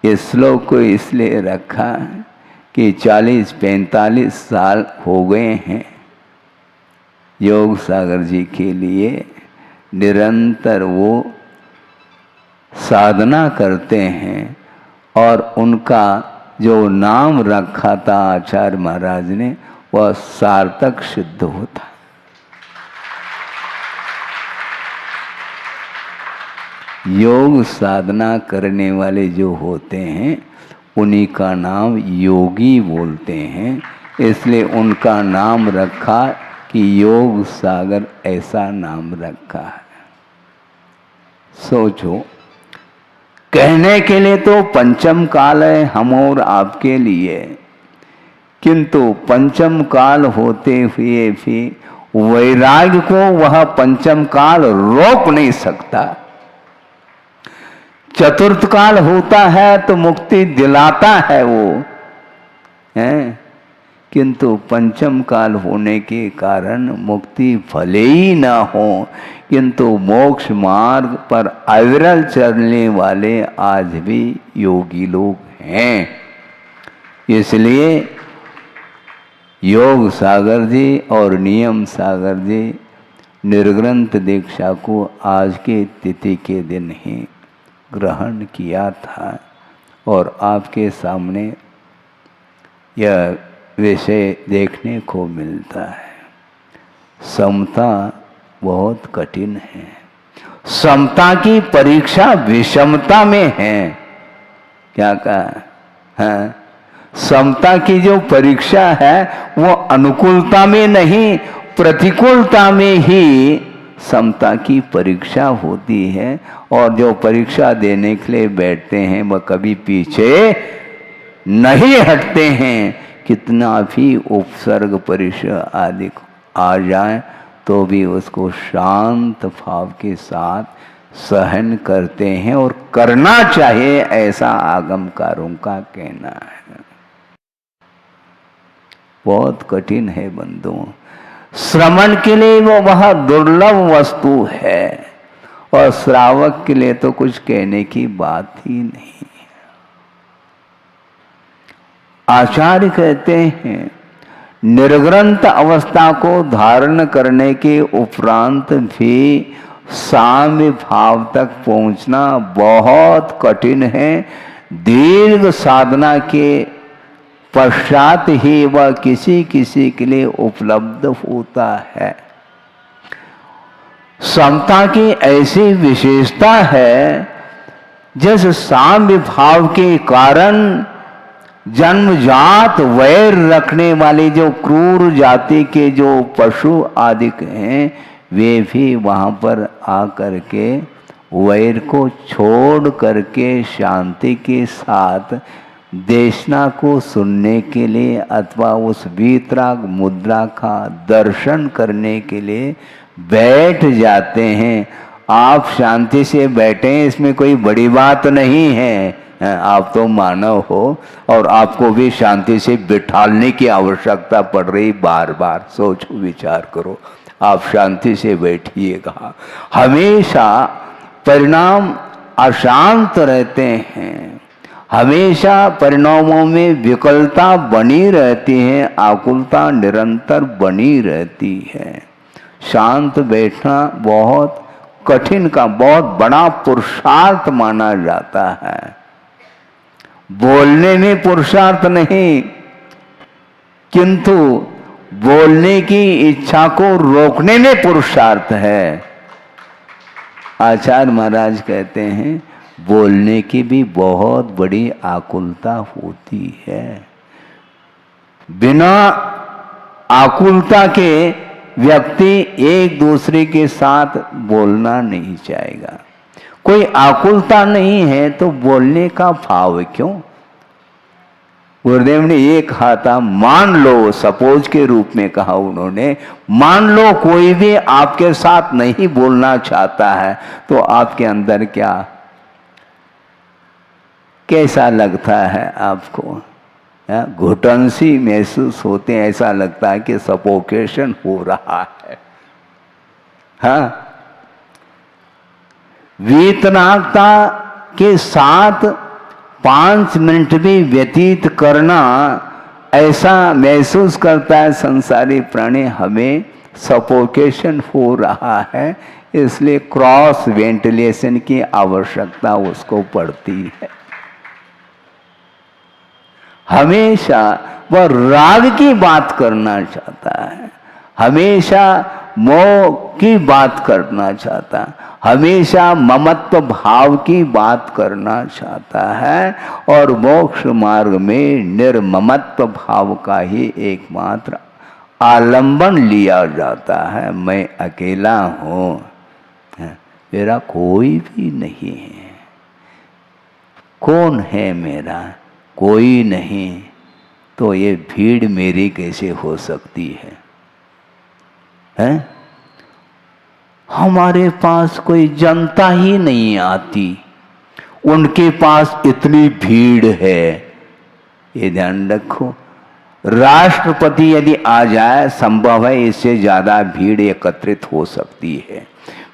इस श्लोक को इसलिए रखा कि 40-45 साल हो गए हैं योग सागर जी के लिए, निरंतर वो साधना करते हैं और उनका जो नाम रखा था आचार्य महाराज ने वह सार्थक सिद्ध होता। योग साधना करने वाले जो होते हैं उन्हीं का नाम योगी बोलते हैं, इसलिए उनका नाम रखा कि योग सागर ऐसा नाम रखा है। सोचो, कहने के लिए तो पंचम काल है हम और आपके लिए, किंतु पंचम काल होते हुए भी वैराग्य को वह पंचम काल रोक नहीं सकता। चतुर्थ काल होता है तो मुक्ति दिलाता है वो है, किंतु पंचम काल होने के कारण मुक्ति भले ही ना हो, किंतु मोक्ष मार्ग पर अविरल चलने वाले आज भी योगी लोग हैं। इसलिए योग सागर जी और नियम सागर जी निर्ग्रंथ दीक्षा को आज के तिथि के दिन ही ग्रहण किया था और आपके सामने यह विषय देखने को मिलता है। समता बहुत कठिन है, समता की परीक्षा विषमता में है। क्या कहा है? समता की जो परीक्षा है वो अनुकूलता में नहीं, प्रतिकूलता में ही समता की परीक्षा होती है। और जो परीक्षा देने के लिए बैठते हैं वह कभी पीछे नहीं हटते हैं। कितना भी उपसर्ग परीक्षा आदि आ जाए तो भी उसको शांत भाव के साथ सहन करते हैं और करना चाहिए, ऐसा आगमकारों का कहना है। बहुत कठिन है बंधुओं, श्रवण के लिए वो वह दुर्लभ वस्तु है और श्रावक के लिए तो कुछ कहने की बात ही नहीं। आचार्य कहते हैं निर्ग्रंथ अवस्था को धारण करने के उपरांत भी साम्य भाव तक पहुंचना बहुत कठिन है। दीर्घ साधना के पश्चात ही वह किसी किसी के लिए उपलब्ध होता है। समता की ऐसी विशेषता है जिस साम्य भाव के कारण जन्मजात वैर रखने वाले जो क्रूर जाति के जो पशु आदि हैं वे भी वहां पर आकर के वैर को छोड़ करके शांति के साथ देशना को सुनने के लिए अथवा उस वीतराग मुद्रा का दर्शन करने के लिए बैठ जाते हैं। आप शांति से बैठे, इसमें कोई बड़ी बात नहीं है। आप तो मानव हो और आपको भी शांति से बिठालने की आवश्यकता पड़ रही। बार बार सोचो, विचार करो, आप शांति से बैठिएगा। हमेशा परिणाम अशांत रहते हैं। हमेशा परिणामों में विकलता बनी रहती है, आकुलता निरंतर बनी रहती है। शांत बैठना बहुत कठिन का, बहुत बड़ा पुरुषार्थ माना जाता है। बोलने में पुरुषार्थ नहीं, किंतु बोलने की इच्छा को रोकने में पुरुषार्थ है। आचार्य महाराज कहते हैं बोलने की भी बहुत बड़ी आकुलता होती है। बिना आकुलता के व्यक्ति एक दूसरे के साथ बोलना नहीं चाहेगा। कोई आकुलता नहीं है तो बोलने का भाव क्यों? गुरुदेव ने ये कहा था, मान लो, सपोज के रूप में कहा उन्होंने, मान लो कोई भी आपके साथ नहीं बोलना चाहता है तो आपके अंदर क्या, कैसा लगता है आपको? घुटन सी महसूस होते हैं, ऐसा लगता है कि सफोकेशन हो रहा है। हाँ, वेतनाता के साथ 5 मिनट भी व्यतीत करना, ऐसा महसूस करता है संसारी प्राणी, हमें सफोकेशन हो रहा है, इसलिए क्रॉस वेंटिलेशन की आवश्यकता उसको पड़ती है। हमेशा वह राग की बात करना चाहता है, हमेशा मोह की बात करना चाहता है, हमेशा ममत्व भाव की बात करना चाहता है, और मोक्ष मार्ग में निर्ममत्व भाव का ही एकमात्र आलंबन लिया जाता है। मैं अकेला हूँ, मेरा कोई भी नहीं है। कौन है मेरा? कोई नहीं। तो ये भीड़ मेरी कैसे हो सकती है? हैं? हमारे पास कोई जनता ही नहीं आती, उनके पास इतनी भीड़ है। ये ध्यान रखो, राष्ट्रपति यदि आ जाए, संभव है इससे ज्यादा भीड़ एकत्रित हो सकती है।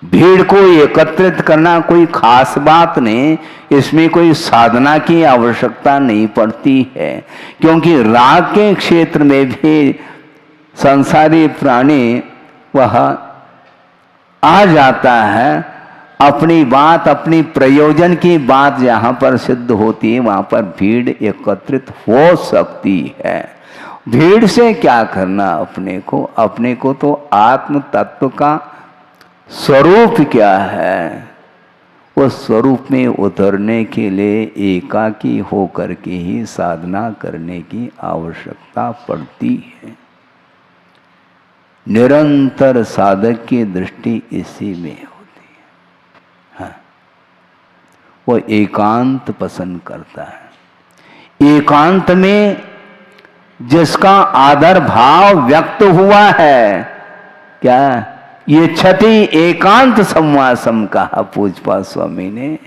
भीड़ को एकत्रित करना कोई खास बात नहीं, इसमें कोई साधना की आवश्यकता नहीं पड़ती है, क्योंकि राग के क्षेत्र में भी संसारी प्राणी वह आ जाता है। अपनी बात, अपनी प्रयोजन की बात जहाँ पर सिद्ध होती है वहाँ पर भीड़ एकत्रित हो सकती है। भीड़ से क्या करना अपने को? अपने को तो आत्म तत्व का स्वरूप क्या है, उस स्वरूप में उतरने के लिए एकाकी होकर के ही साधना करने की आवश्यकता पड़ती है। निरंतर साधक की दृष्टि इसी में होती है। हाँ, वो एकांत पसंद करता है। एकांत में जिसका आदर भाव व्यक्त हुआ है, क्या ये छठी एकांत संवासम कहा पूज्यपाद स्वामी ने।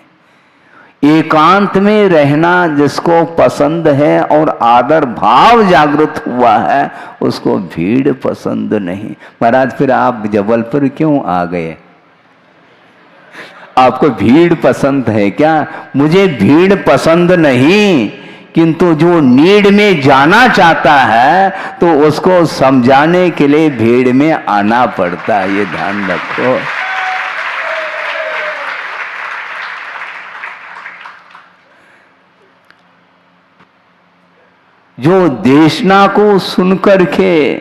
एकांत में रहना जिसको पसंद है और आदर भाव जागृत हुआ है, उसको भीड़ पसंद नहीं। महाराज फिर आप जबलपुर क्यों आ गए? आपको भीड़ पसंद है क्या? मुझे भीड़ पसंद नहीं, किंतु जो नीड में जाना चाहता है तो उसको समझाने के लिए भीड़ में आना पड़ता है। ये ध्यान रखो। जो देशना को सुनकर के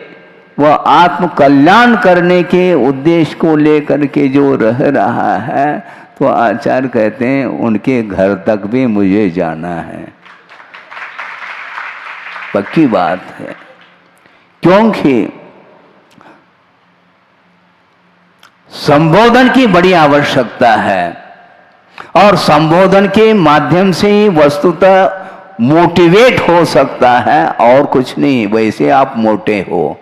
वह आत्म कल्याण करने के उद्देश्य को लेकर के जो रह रहा है, तो आचार्य कहते हैं उनके घर तक भी मुझे जाना है। पक्की बात है, क्योंकि संबोधन की बड़ी आवश्यकता है और संबोधन के माध्यम से ही वस्तुतः मोटिवेट हो सकता है और कुछ नहीं। वैसे आप मोटे हो,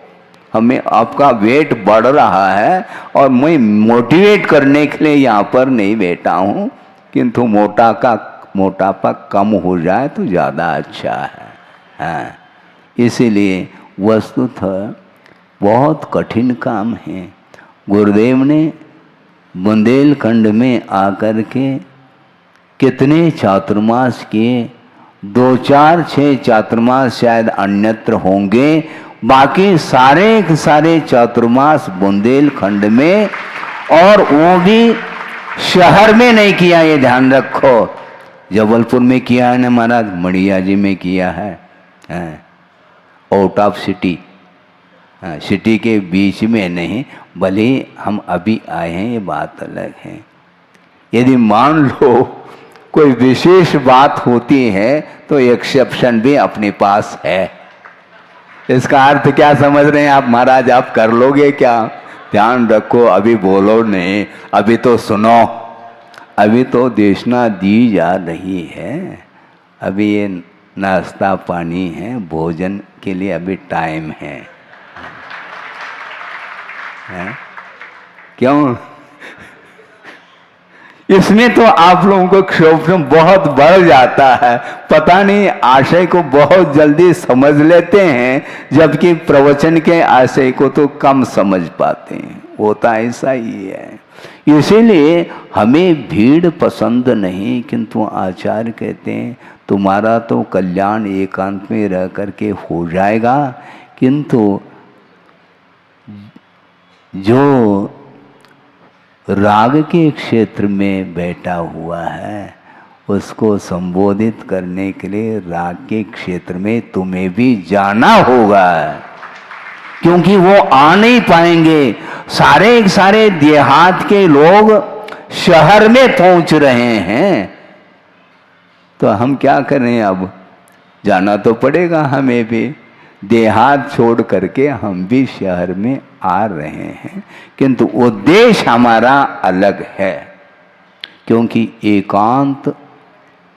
हमें आपका वेट बढ़ रहा है और मैं मोटिवेट करने के लिए यहाँ पर नहीं बैठा हूँ, किंतु मोटापा कम हो जाए तो ज़्यादा अच्छा है। हाँ, इसीलिए वस्तुतः बहुत कठिन काम है। गुरुदेव ने बुंदेलखंड में आकर के कितने चातुर्मास किए, 2 4 6 चातुर्मास शायद अन्यत्र होंगे, बाकी सारे के सारे चातुर्मास बुंदेलखंड में, और वो भी शहर में नहीं किया, ये ध्यान रखो। जबलपुर में किया है ना महाराज, मड़िया जी में किया है, आउट ऑफ सिटी, सिटी के बीच में नहीं, भले हम अभी आए हैं ये बात अलग है। यदि मान लो कोई विशेष बात होती है तो एक्सेप्शन भी अपने पास है। इसका अर्थ क्या समझ रहे हैं आप महाराज? आप कर लोगे क्या? ध्यान रखो, अभी बोलो नहीं, अभी तो सुनो, अभी तो देशना दी जा रही है, अभी ये नाश्ता पानी है, भोजन के लिए अभी टाइम है? क्यों? इसमें तो आप लोगों को क्षोभ बहुत बढ़ जाता है, पता नहीं, आशय को बहुत जल्दी समझ लेते हैं, जबकि प्रवचन के आशय को तो कम समझ पाते हैं। होता ऐसा ही है। इसीलिए हमें भीड़ पसंद नहीं, किंतु आचार्य कहते हैं तुम्हारा तो कल्याण एकांत में रह करके हो जाएगा, किंतु जो राग के क्षेत्र में बैठा हुआ है उसको संबोधित करने के लिए राग के क्षेत्र में तुम्हें भी जाना होगा, क्योंकि वो आ नहीं पाएंगे। सारे देहात के लोग शहर में पहुंच रहे हैं, तो हम क्या करें? अब जाना तो पड़ेगा हमें भी, देहात छोड़ करके हम भी शहर में आ रहे हैं, किंतु उद्देश्य हमारा अलग है। क्योंकि एकांत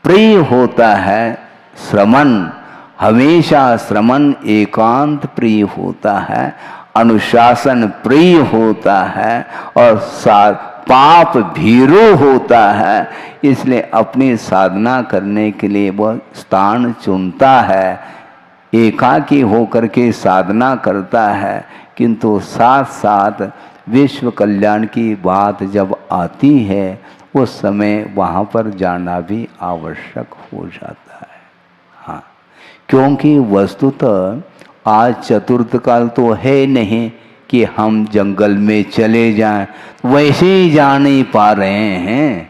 प्रिय होता है श्रमण, हमेशा श्रमण एकांत प्रिय होता है, अनुशासन प्रिय होता है, और पाप भीरू होता है। इसलिए अपनी साधना करने के लिए वह स्थान चुनता है, एकाकी होकर के साधना करता है, किंतु साथ साथ विश्व कल्याण की बात जब आती है उस समय वहाँ पर जाना भी आवश्यक हो जाता है। हाँ, क्योंकि वस्तुतः आज चतुर्थ काल तो है नहीं कि हम जंगल में चले जाएं, वैसे ही जा नहीं पा रहे हैं।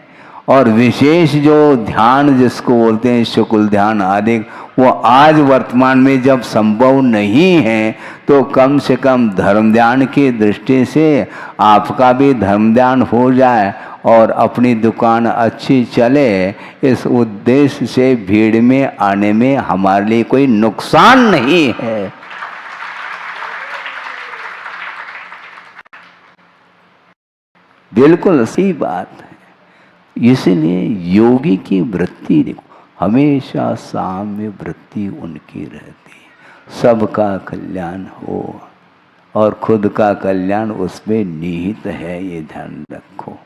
और विशेष जो ध्यान जिसको बोलते हैं शुक्ल ध्यान आदि, वो आज वर्तमान में जब संभव नहीं है, तो कम से कम धर्म ध्यान की दृष्टि से आपका भी धर्म ध्यान हो जाए और अपनी दुकान अच्छी चले, इस उद्देश्य से भीड़ में आने में हमारे लिए कोई नुकसान नहीं है। बिल्कुल सही बात है। इसलिए योगी की वृत्ति देखो, हमेशा साम्य वृत्ति उनकी रहती है, सबका कल्याण हो और खुद का कल्याण उसमें निहित है, ये ध्यान रखो।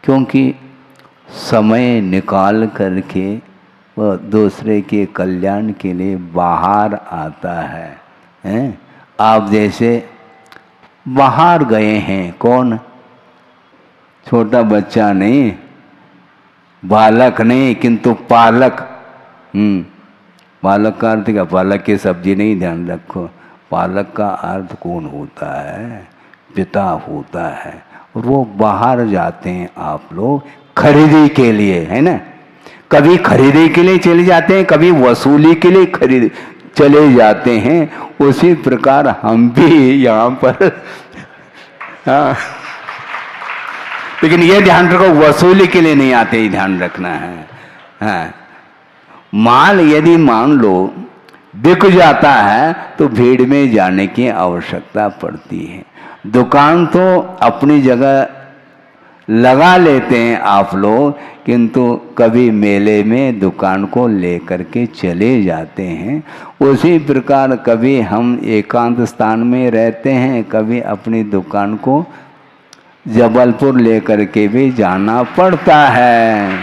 क्योंकि समय निकाल करके वह दूसरे के कल्याण के लिए बाहर आता है, हैं? आप जैसे बाहर गए हैं, कौन? छोटा बच्चा नहीं, बालक नहीं, किंतु पालक। पालक का अर्थ क्या? पालक की सब्जी नहीं, ध्यान रखो। पालक का अर्थ कौन होता है? पिता होता है। और वो बाहर जाते हैं आप लोग खरीदी के लिए, है ना? कभी खरीदी के लिए चले जाते हैं, कभी वसूली के लिए खरीद चले जाते हैं। उसी प्रकार हम भी यहाँ पर हाँ, लेकिन ये ध्यान रखो, वसूली के लिए नहीं आते, ही ध्यान रखना है। हाँ, माल यदि मान लो बिक जाता है तो भीड़ में जाने की आवश्यकता पड़ती है। दुकान तो अपनी जगह लगा लेते हैं आप लोग, किंतु कभी मेले में दुकान को लेकर के चले जाते हैं। उसी प्रकार कभी हम एकांत स्थान में रहते हैं, कभी अपनी दुकान को जबलपुर लेकर के भी जाना पड़ता है,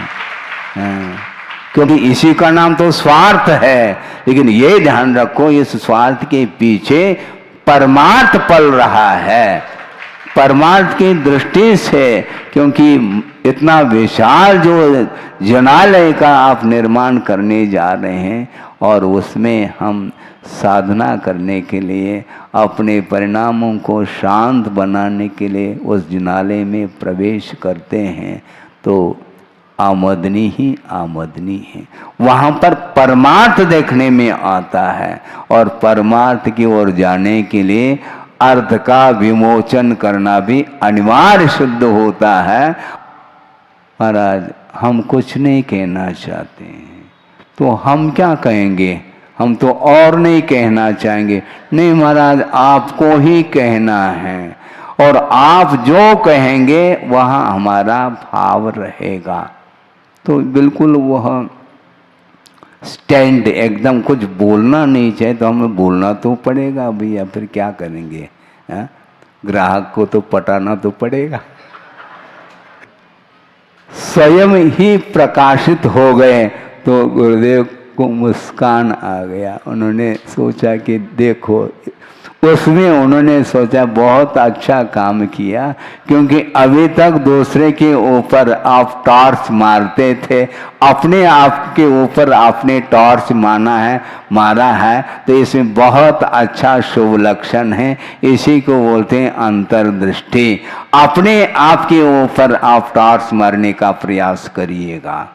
क्योंकि इसी का नाम तो स्वार्थ है। लेकिन ये ध्यान रखो, इस स्वार्थ के पीछे परमार्थ पल रहा है। परमार्थ की दृष्टि से, क्योंकि इतना विशाल जो जनालय का आप निर्माण करने जा रहे हैं और उसमें हम साधना करने के लिए, अपने परिणामों को शांत बनाने के लिए उस जनालय में प्रवेश करते हैं, तो आमदनी ही आमदनी है। वहाँ पर परमार्थ देखने में आता है और परमार्थ की ओर जाने के लिए अर्थ का विमोचन करना भी अनिवार्य सिद्ध होता है। महाराज हम कुछ नहीं कहना चाहते हैं, तो हम क्या कहेंगे, हम तो और नहीं कहना चाहेंगे। नहीं महाराज, आपको ही कहना है और आप जो कहेंगे वहाँ हमारा भाव रहेगा। तो बिल्कुल वह स्टैंड एकदम, कुछ बोलना नहीं चाहिए तो हमें बोलना तो पड़ेगा भैया, फिर क्या करेंगे, है? ग्राहक को तो पटाना तो पड़ेगा। स्वयं ही प्रकाशित हो गए तो गुरुदेव को मुस्कान आ गया। उन्होंने सोचा कि देखो, उसमें उन्होंने सोचा बहुत अच्छा काम किया, क्योंकि अभी तक दूसरे के ऊपर आप टॉर्च मारते थे, अपने आप के ऊपर आपने टॉर्च मारा है, तो इसमें बहुत अच्छा शुभ लक्षण है। इसी को बोलते हैं अंतर्दृष्टि। अपने आप के ऊपर आप टॉर्च मारने का प्रयास करिएगा।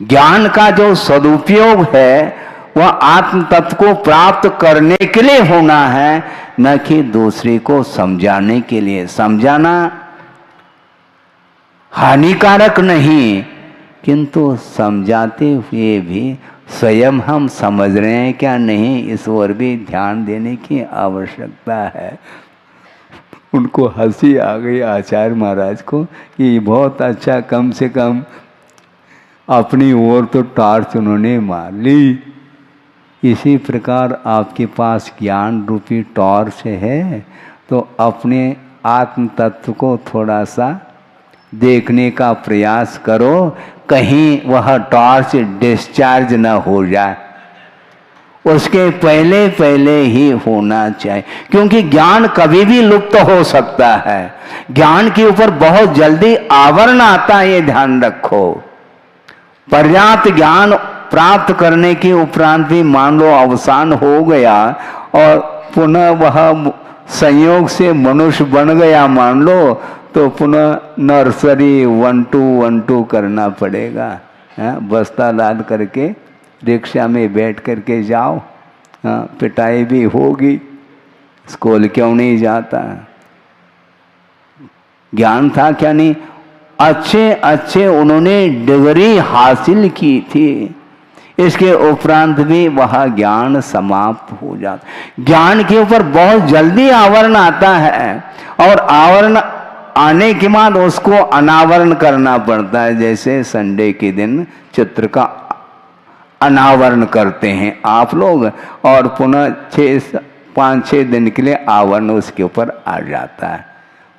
ज्ञान का जो सदुपयोग है वह आत्म तत्व को प्राप्त करने के लिए होना है, न कि दूसरे को समझाने के लिए। समझाना हानिकारक नहीं, किंतु समझाते हुए भी स्वयं हम समझ रहे हैं क्या नहीं, इस ओर भी ध्यान देने की आवश्यकता है। उनको हंसी आ गई आचार्य महाराज को कि बहुत अच्छा, कम से कम अपनी ओर तो टॉर्च उन्होंने मार ली। इसी प्रकार आपके पास ज्ञान रूपी टॉर्च है, तो अपने आत्म तत्व को थोड़ा सा देखने का प्रयास करो, कहीं वह टॉर्च डिस्चार्ज न हो जाए। उसके पहले पहले ही होना चाहिए, क्योंकि ज्ञान कभी भी लुप्त हो सकता है। ज्ञान के ऊपर बहुत जल्दी आवरण आता है, ये ध्यान रखो। पर्याप्त ज्ञान प्राप्त करने के उपरांत भी मान लो अवसान हो गया और पुनः वह संयोग से मनुष्य बन गया मान लो, तो पुनः नर्सरी 1 2 1 2 करना पड़ेगा। बस्ता लाद करके रिक्शा में बैठ करके जाओ, पिटाई भी होगी, स्कूल क्यों नहीं जाता। ज्ञान था क्या नहीं, अच्छे अच्छे उन्होंने डिग्री हासिल की थी, इसके उपरांत भी वह ज्ञान समाप्त हो जाता। ज्ञान के ऊपर बहुत जल्दी आवरण आता है और आवरण आने के बाद उसको अनावरण करना पड़ता है। जैसे संडे के दिन चित्र का अनावरण करते हैं आप लोग और पुनः 5-6 दिन के लिए आवरण उसके ऊपर आ जाता है,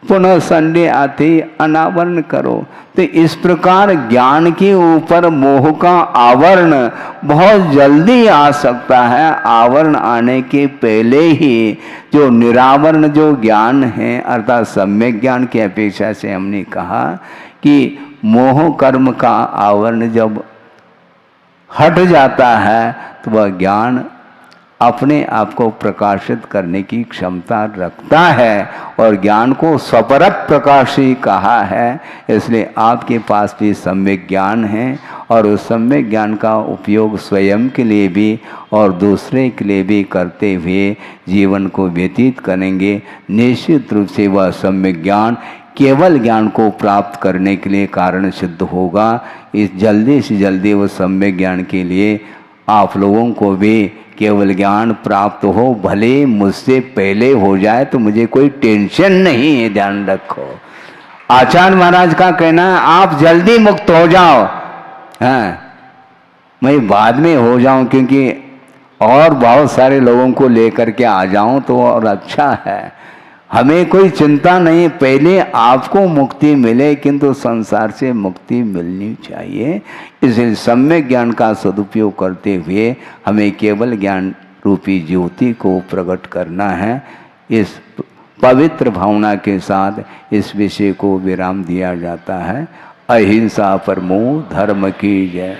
पुनः संडे आते ही अनावरण करो। तो इस प्रकार ज्ञान के ऊपर मोह का आवरण बहुत जल्दी आ सकता है। आवरण आने के पहले ही जो निरावरण जो ज्ञान है, अर्थात सम्यक ज्ञान की अपेक्षा से हमने कहा कि मोह कर्म का आवरण जब हट जाता है तो वह ज्ञान अपने आप को प्रकाशित करने की क्षमता रखता है और ज्ञान को स्वपरक प्रकाशी कहा है। इसलिए आपके पास भी सम्यक ज्ञान है और उस सम्यक ज्ञान का उपयोग स्वयं के लिए भी और दूसरे के लिए भी करते हुए जीवन को व्यतीत करेंगे। निश्चित रूप से वह सम्यक ज्ञान केवल ज्ञान को प्राप्त करने के लिए कारण सिद्ध होगा। इस जल्दी से जल्दी वो सम्यक ज्ञान के लिए आप लोगों को भी केवल ज्ञान प्राप्त हो, भले मुझसे पहले हो जाए तो मुझे कोई टेंशन नहीं है, ध्यान रखो। आचार्य महाराज का कहना है आप जल्दी मुक्त हो जाओ, हाँ मैं बाद में हो जाऊं क्योंकि और बहुत सारे लोगों को लेकर के आ जाऊं तो और अच्छा है। हमें कोई चिंता नहीं, पहले आपको मुक्ति मिले, किंतु संसार से मुक्ति मिलनी चाहिए। इसलिए सम्यक ज्ञान का सदुपयोग करते हुए हमें केवल ज्ञान रूपी ज्योति को प्रकट करना है। इस पवित्र भावना के साथ इस विषय को विराम दिया जाता है। अहिंसा परमो धर्म की जय।